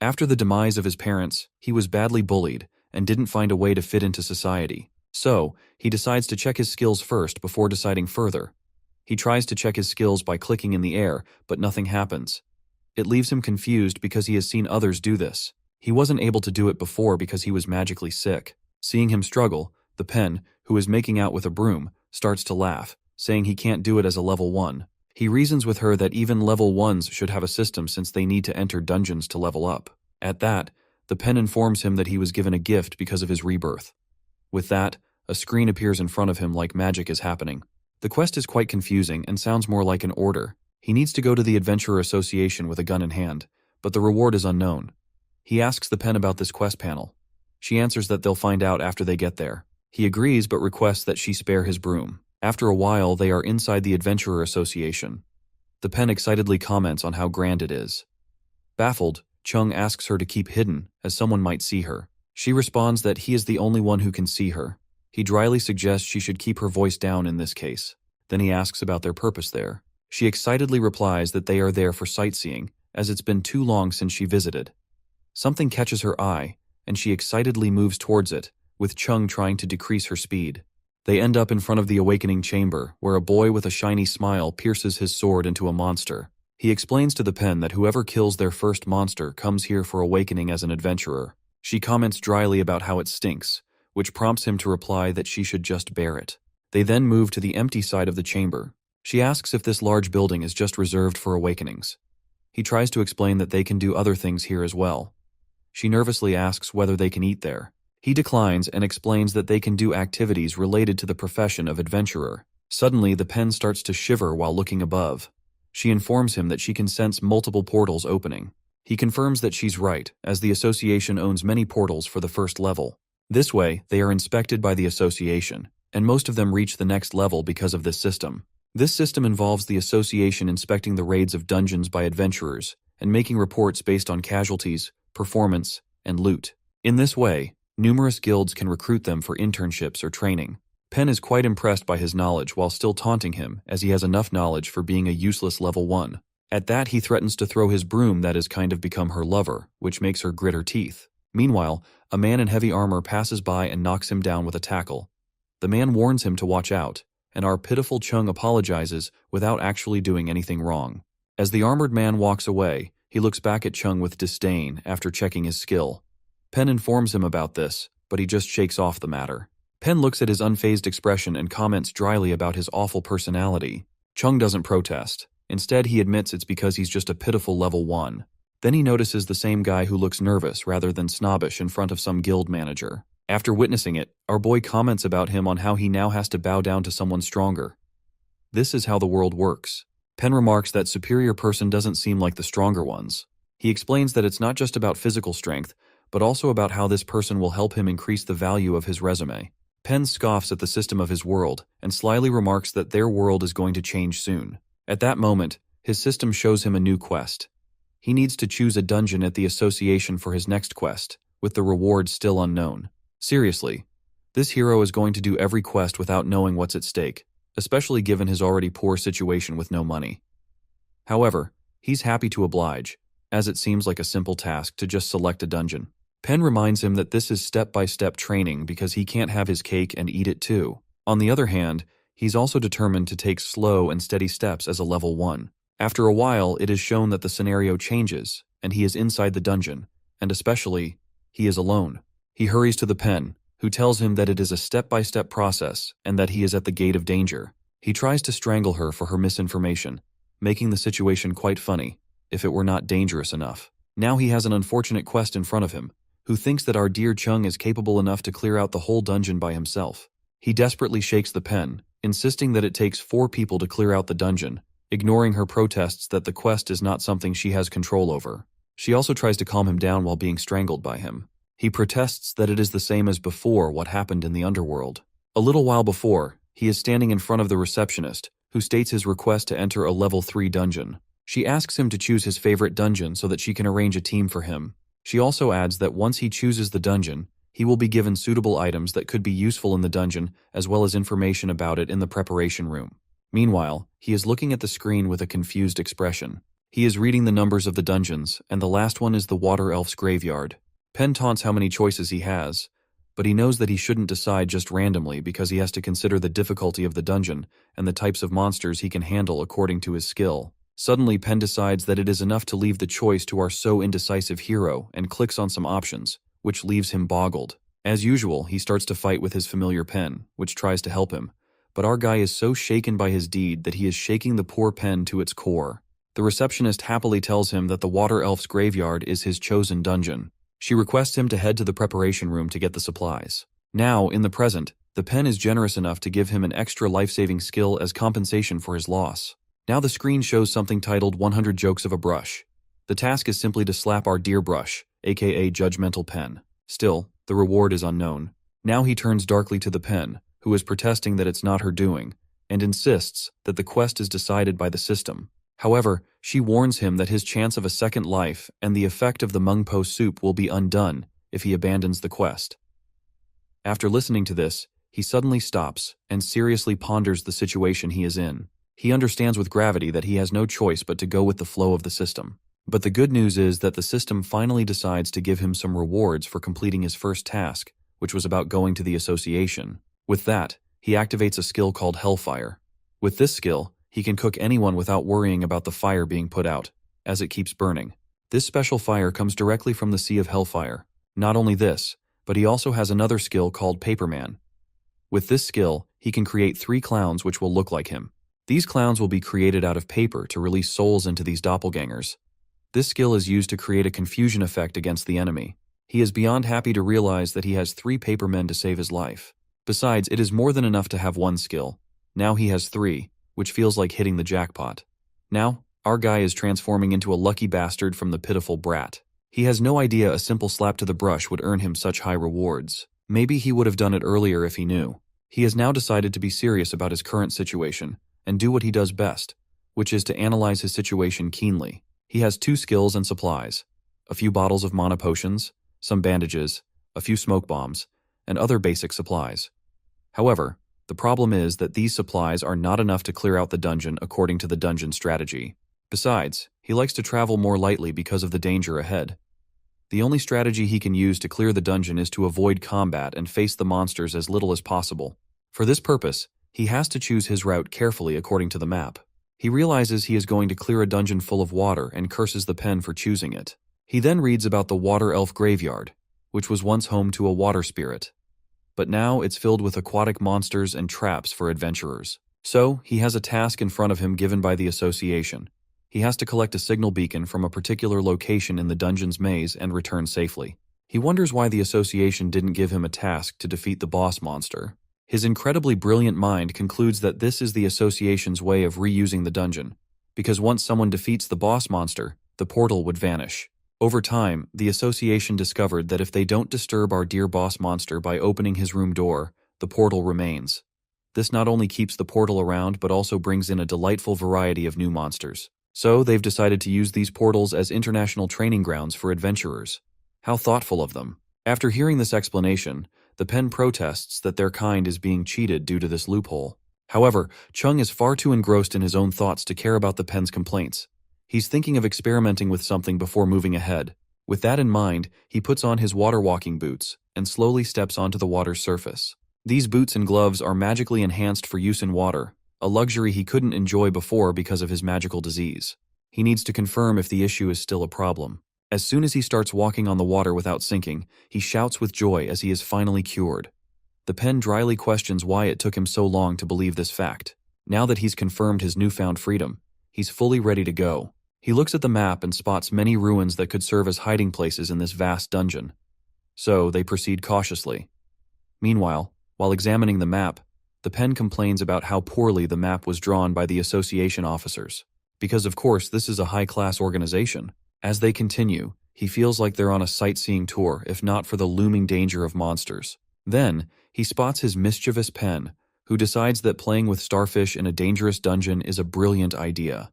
After the demise of his parents, he was badly bullied and didn't find a way to fit into society. So, he decides to check his skills first before deciding further. He tries to check his skills by clicking in the air, but nothing happens. It leaves him confused because he has seen others do this. He wasn't able to do it before because he was magically sick. Seeing him struggle, The Pen, who is making out with a broom, starts to laugh, saying he can't do it as a level 1. He reasons with her that even level 1s should have a system since they need to enter dungeons to level up. At that, the Pen informs him that he was given a gift because of his rebirth. With that, a screen appears in front of him like magic is happening. The quest is quite confusing and sounds more like an order. He needs to go to the Adventurer Association with a gun in hand, but the reward is unknown. He asks the Pen about this quest panel. She answers that they'll find out after they get there. He agrees but requests that she spare his broom. After a while, they are inside the Adventurer Association. The Pen excitedly comments on how grand it is. Baffled, Chung asks her to keep hidden, as someone might see her. She responds that he is the only one who can see her. He dryly suggests she should keep her voice down in this case. Then he asks about their purpose there. She excitedly replies that they are there for sightseeing, as it's been too long since she visited. Something catches her eye, and she excitedly moves towards it, with Chung trying to decrease her speed. They end up in front of the awakening chamber, where a boy with a shiny smile pierces his sword into a monster. He explains to the Pen that whoever kills their first monster comes here for awakening as an adventurer. She comments dryly about how it stinks, which prompts him to reply that she should just bear it. They then move to the empty side of the chamber. She asks if this large building is just reserved for awakenings. He tries to explain that they can do other things here as well. She nervously asks whether they can eat there. He declines and explains that they can do activities related to the profession of adventurer. Suddenly, the Pen starts to shiver while looking above. She informs him that she can sense multiple portals opening. He confirms that she's right, as the association owns many portals for the first level. This way, they are inspected by the association, and most of them reach the next level because of this system. This system involves the association inspecting the raids of dungeons by adventurers and making reports based on casualties, performance, and loot. In this way, numerous guilds can recruit them for internships or training. Pen is quite impressed by his knowledge while still taunting him, as he has enough knowledge for being a useless level 1. At that, he threatens to throw his broom that has kind of become her lover, which makes her grit her teeth. Meanwhile, a man in heavy armor passes by and knocks him down with a tackle. The man warns him to watch out, and our pitiful Chung apologizes without actually doing anything wrong. As the armored man walks away, he looks back at Chung with disdain after checking his skill. Pen informs him about this, but he just shakes off the matter. Pen looks at his unfazed expression and comments dryly about his awful personality. Chung doesn't protest. Instead, he admits it's because he's just a pitiful level 1. Then he notices the same guy who looks nervous rather than snobbish in front of some guild manager. After witnessing it, our boy comments about him on how he now has to bow down to someone stronger. This is how the world works. Pen remarks that superior person doesn't seem like the stronger ones. He explains that it's not just about physical strength, but also about how this person will help him increase the value of his resume. Pen scoffs at the system of his world and slyly remarks that their world is going to change soon. At that moment, his system shows him a new quest. He needs to choose a dungeon at the association for his next quest, with the reward still unknown. Seriously, this hero is going to do every quest without knowing what's at stake, especially given his already poor situation with no money. However, he's happy to oblige, as it seems like a simple task to just select a dungeon. Pen reminds him that this is step-by-step training because he can't have his cake and eat it too. On the other hand, he's also determined to take slow and steady steps as a level 1. After a while, it is shown that the scenario changes, and he is inside the dungeon, and especially, he is alone. He hurries to the Pen, who tells him that it is a step-by-step process and that he is at the gate of danger. He tries to strangle her for her misinformation, making the situation quite funny, if it were not dangerous enough. Now he has an unfortunate quest in front of him, who thinks that our dear Chung is capable enough to clear out the whole dungeon by himself. He desperately shakes the Pen, insisting that it takes 4 people to clear out the dungeon, ignoring her protests that the quest is not something she has control over. She also tries to calm him down while being strangled by him. He protests that it is the same as before what happened in the Underworld. A little while before, he is standing in front of the receptionist, who states his request to enter a level 3 dungeon. She asks him to choose his favorite dungeon so that she can arrange a team for him. She also adds that once he chooses the dungeon, he will be given suitable items that could be useful in the dungeon, as well as information about it in the preparation room. Meanwhile, he is looking at the screen with a confused expression. He is reading the numbers of the dungeons, and the last one is the Water Elf's Graveyard. Pen taunts how many choices he has, but he knows that he shouldn't decide just randomly because he has to consider the difficulty of the dungeon and the types of monsters he can handle according to his skill. Suddenly, Pen decides that it is enough to leave the choice to our so indecisive hero and clicks on some options, which leaves him boggled. As usual, he starts to fight with his familiar pen, which tries to help him. But our guy is so shaken by his deed that he is shaking the poor pen to its core. The receptionist happily tells him that the water elf's graveyard is his chosen dungeon. She requests him to head to the preparation room to get the supplies. Now, in the present, the pen is generous enough to give him an extra life-saving skill as compensation for his loss. Now the screen shows something titled 100 Jokes of a Brush. The task is simply to slap our dear brush, aka judgmental pen. Still, the reward is unknown. Now he turns darkly to the pen, who is protesting that it's not her doing, and insists that the quest is decided by the system. However, she warns him that his chance of a second life and the effect of the mungpo soup will be undone if he abandons the quest. After listening to this, he suddenly stops and seriously ponders the situation he is in. He understands with gravity that he has no choice but to go with the flow of the system. But the good news is that the system finally decides to give him some rewards for completing his first task, which was about going to the association. With that, he activates a skill called Hellfire. With this skill, he can cook anyone without worrying about the fire being put out, as it keeps burning. This special fire comes directly from the Sea of Hellfire. Not only this, but he also has another skill called Paperman. With this skill, he can create 3 clowns which will look like him. These clowns will be created out of paper to release souls into these doppelgangers. This skill is used to create a confusion effect against the enemy. He is beyond happy to realize that he has 3 papermen to save his life. Besides, it is more than enough to have 1 skill. Now he has 3, which feels like hitting the jackpot. Now, our guy is transforming into a lucky bastard from the pitiful brat. He has no idea a simple slap to the brush would earn him such high rewards. Maybe he would have done it earlier if he knew. He has now decided to be serious about his current situation and do what he does best, which is to analyze his situation keenly. He has 2 skills and supplies, a few bottles of mana potions, some bandages, a few smoke bombs, and other basic supplies. However, the problem is that these supplies are not enough to clear out the dungeon according to the dungeon strategy. Besides, he likes to travel more lightly because of the danger ahead. The only strategy he can use to clear the dungeon is to avoid combat and face the monsters as little as possible. For this purpose, he has to choose his route carefully according to the map. He realizes he is going to clear a dungeon full of water and curses the pen for choosing it. He then reads about the water elf graveyard, which was once home to a water spirit. But now it's filled with aquatic monsters and traps for adventurers. So, he has a task in front of him given by the association. He has to collect a signal beacon from a particular location in the dungeon's maze and return safely. He wonders why the association didn't give him a task to defeat the boss monster. His incredibly brilliant mind concludes that this is the association's way of reusing the dungeon, because once someone defeats the boss monster, the portal would vanish. Over time, the association discovered that if they don't disturb our dear boss monster by opening his room door, the portal remains. This not only keeps the portal around but also brings in a delightful variety of new monsters. So they've decided to use these portals as international training grounds for adventurers. How thoughtful of them. After hearing this explanation, the pen protests that their kind is being cheated due to this loophole. However, Chung is far too engrossed in his own thoughts to care about the pen's complaints. He's thinking of experimenting with something before moving ahead. With that in mind, he puts on his water walking boots and slowly steps onto the water's surface. These boots and gloves are magically enhanced for use in water, a luxury he couldn't enjoy before because of his magical disease. He needs to confirm if the issue is still a problem. As soon as he starts walking on the water without sinking, he shouts with joy as he is finally cured. The pen dryly questions why it took him so long to believe this fact. Now that he's confirmed his newfound freedom, he's fully ready to go. He looks at the map and spots many ruins that could serve as hiding places in this vast dungeon. So they proceed cautiously. Meanwhile, while examining the map, the pen complains about how poorly the map was drawn by the association officers. Because of course this is a high-class organization. As they continue, he feels like they're on a sightseeing tour if not for the looming danger of monsters. Then, he spots his mischievous pen, who decides that playing with starfish in a dangerous dungeon is a brilliant idea.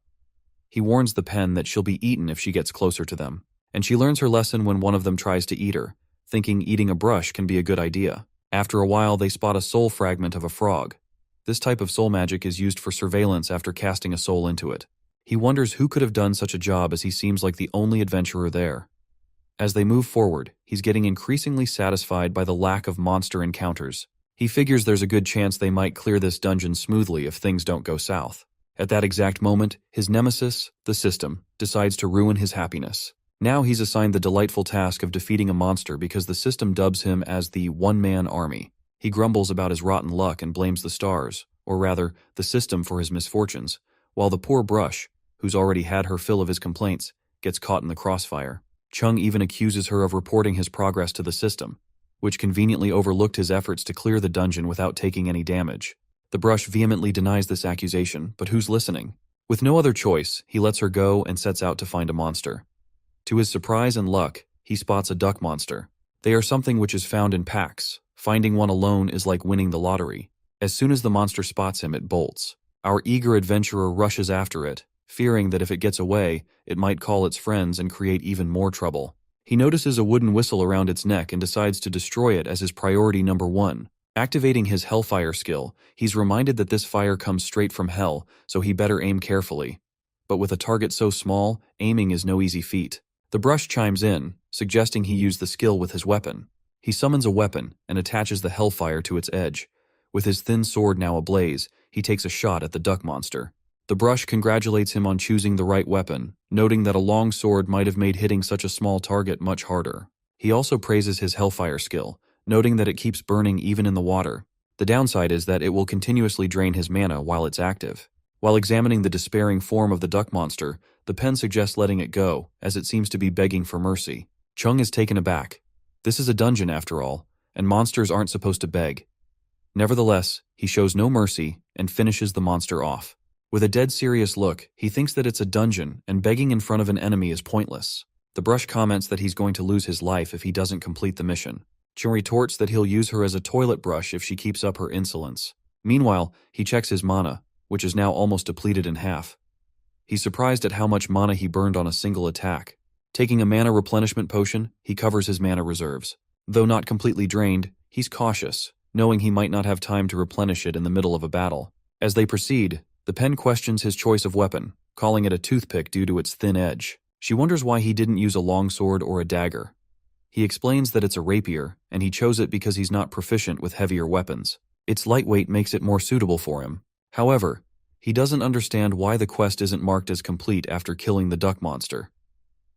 He warns the pen that she'll be eaten if she gets closer to them, and she learns her lesson when one of them tries to eat her, thinking eating a brush can be a good idea. After a while, they spot a soul fragment of a frog. This type of soul magic is used for surveillance after casting a soul into it. He wonders who could have done such a job as he seems like the only adventurer there. As they move forward, he's getting increasingly satisfied by the lack of monster encounters. He figures there's a good chance they might clear this dungeon smoothly if things don't go south. At that exact moment, his nemesis, the system, decides to ruin his happiness. Now he's assigned the delightful task of defeating a monster because the system dubs him as the one-man army. He grumbles about his rotten luck and blames the stars, or rather, the system for his misfortunes, while the poor Brush, who's already had her fill of his complaints, gets caught in the crossfire. Chung even accuses her of reporting his progress to the system, which conveniently overlooked his efforts to clear the dungeon without taking any damage. The Brush vehemently denies this accusation, but who's listening? With no other choice, he lets her go and sets out to find a monster. To his surprise and luck, he spots a duck monster. They are something which is found in packs. Finding one alone is like winning the lottery. As soon as the monster spots him, it bolts. Our eager adventurer rushes after it, fearing that if it gets away, it might call its friends and create even more trouble. He notices a wooden whistle around its neck and decides to destroy it as his priority number 1. Activating his Hellfire skill, he's reminded that this fire comes straight from hell, so he better aim carefully. But with a target so small, aiming is no easy feat. The Brush chimes in, suggesting he use the skill with his weapon. He summons a weapon and attaches the Hellfire to its edge. With his thin sword now ablaze, he takes a shot at the duck monster. The Brush congratulates him on choosing the right weapon, noting that a long sword might have made hitting such a small target much harder. He also praises his Hellfire skill, noting that it keeps burning even in the water. The downside is that it will continuously drain his mana while it's active. While examining the despairing form of the duck monster, the pen suggests letting it go, as it seems to be begging for mercy. Chung is taken aback. This is a dungeon after all, and monsters aren't supposed to beg. Nevertheless, he shows no mercy and finishes the monster off. With a dead serious look, he thinks that it's a dungeon and begging in front of an enemy is pointless. The Brush comments that he's going to lose his life if he doesn't complete the mission. Chung retorts that he'll use her as a toilet brush if she keeps up her insolence. Meanwhile, he checks his mana, which is now almost depleted in half. He's surprised at how much mana he burned on a single attack. Taking a mana replenishment potion, he covers his mana reserves. Though not completely drained, he's cautious, knowing he might not have time to replenish it in the middle of a battle. As they proceed, the pen questions his choice of weapon, calling it a toothpick due to its thin edge. She wonders why he didn't use a longsword or a dagger. He explains that it's a rapier, and he chose it because he's not proficient with heavier weapons. Its lightweight makes it more suitable for him. However, he doesn't understand why the quest isn't marked as complete after killing the duck monster.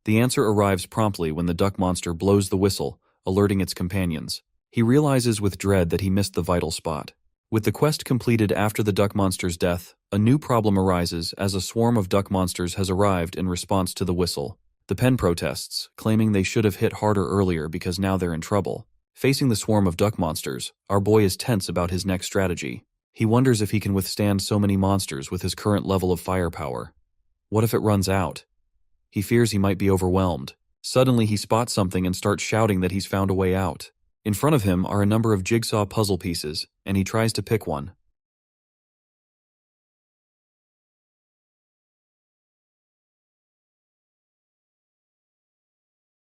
The answer arrives promptly when the duck monster blows the whistle, alerting its companions. He realizes with dread that he missed the vital spot. With the quest completed after the duck monster's death, a new problem arises as a swarm of duck monsters has arrived in response to the whistle. The pen protests, claiming they should have hit harder earlier because now they're in trouble. Facing the swarm of duck monsters, our boy is tense about his next strategy. He wonders if he can withstand so many monsters with his current level of firepower. What if it runs out? He fears he might be overwhelmed. Suddenly he spots something and starts shouting that he's found a way out. In front of him are a number of jigsaw puzzle pieces, and he tries to pick one.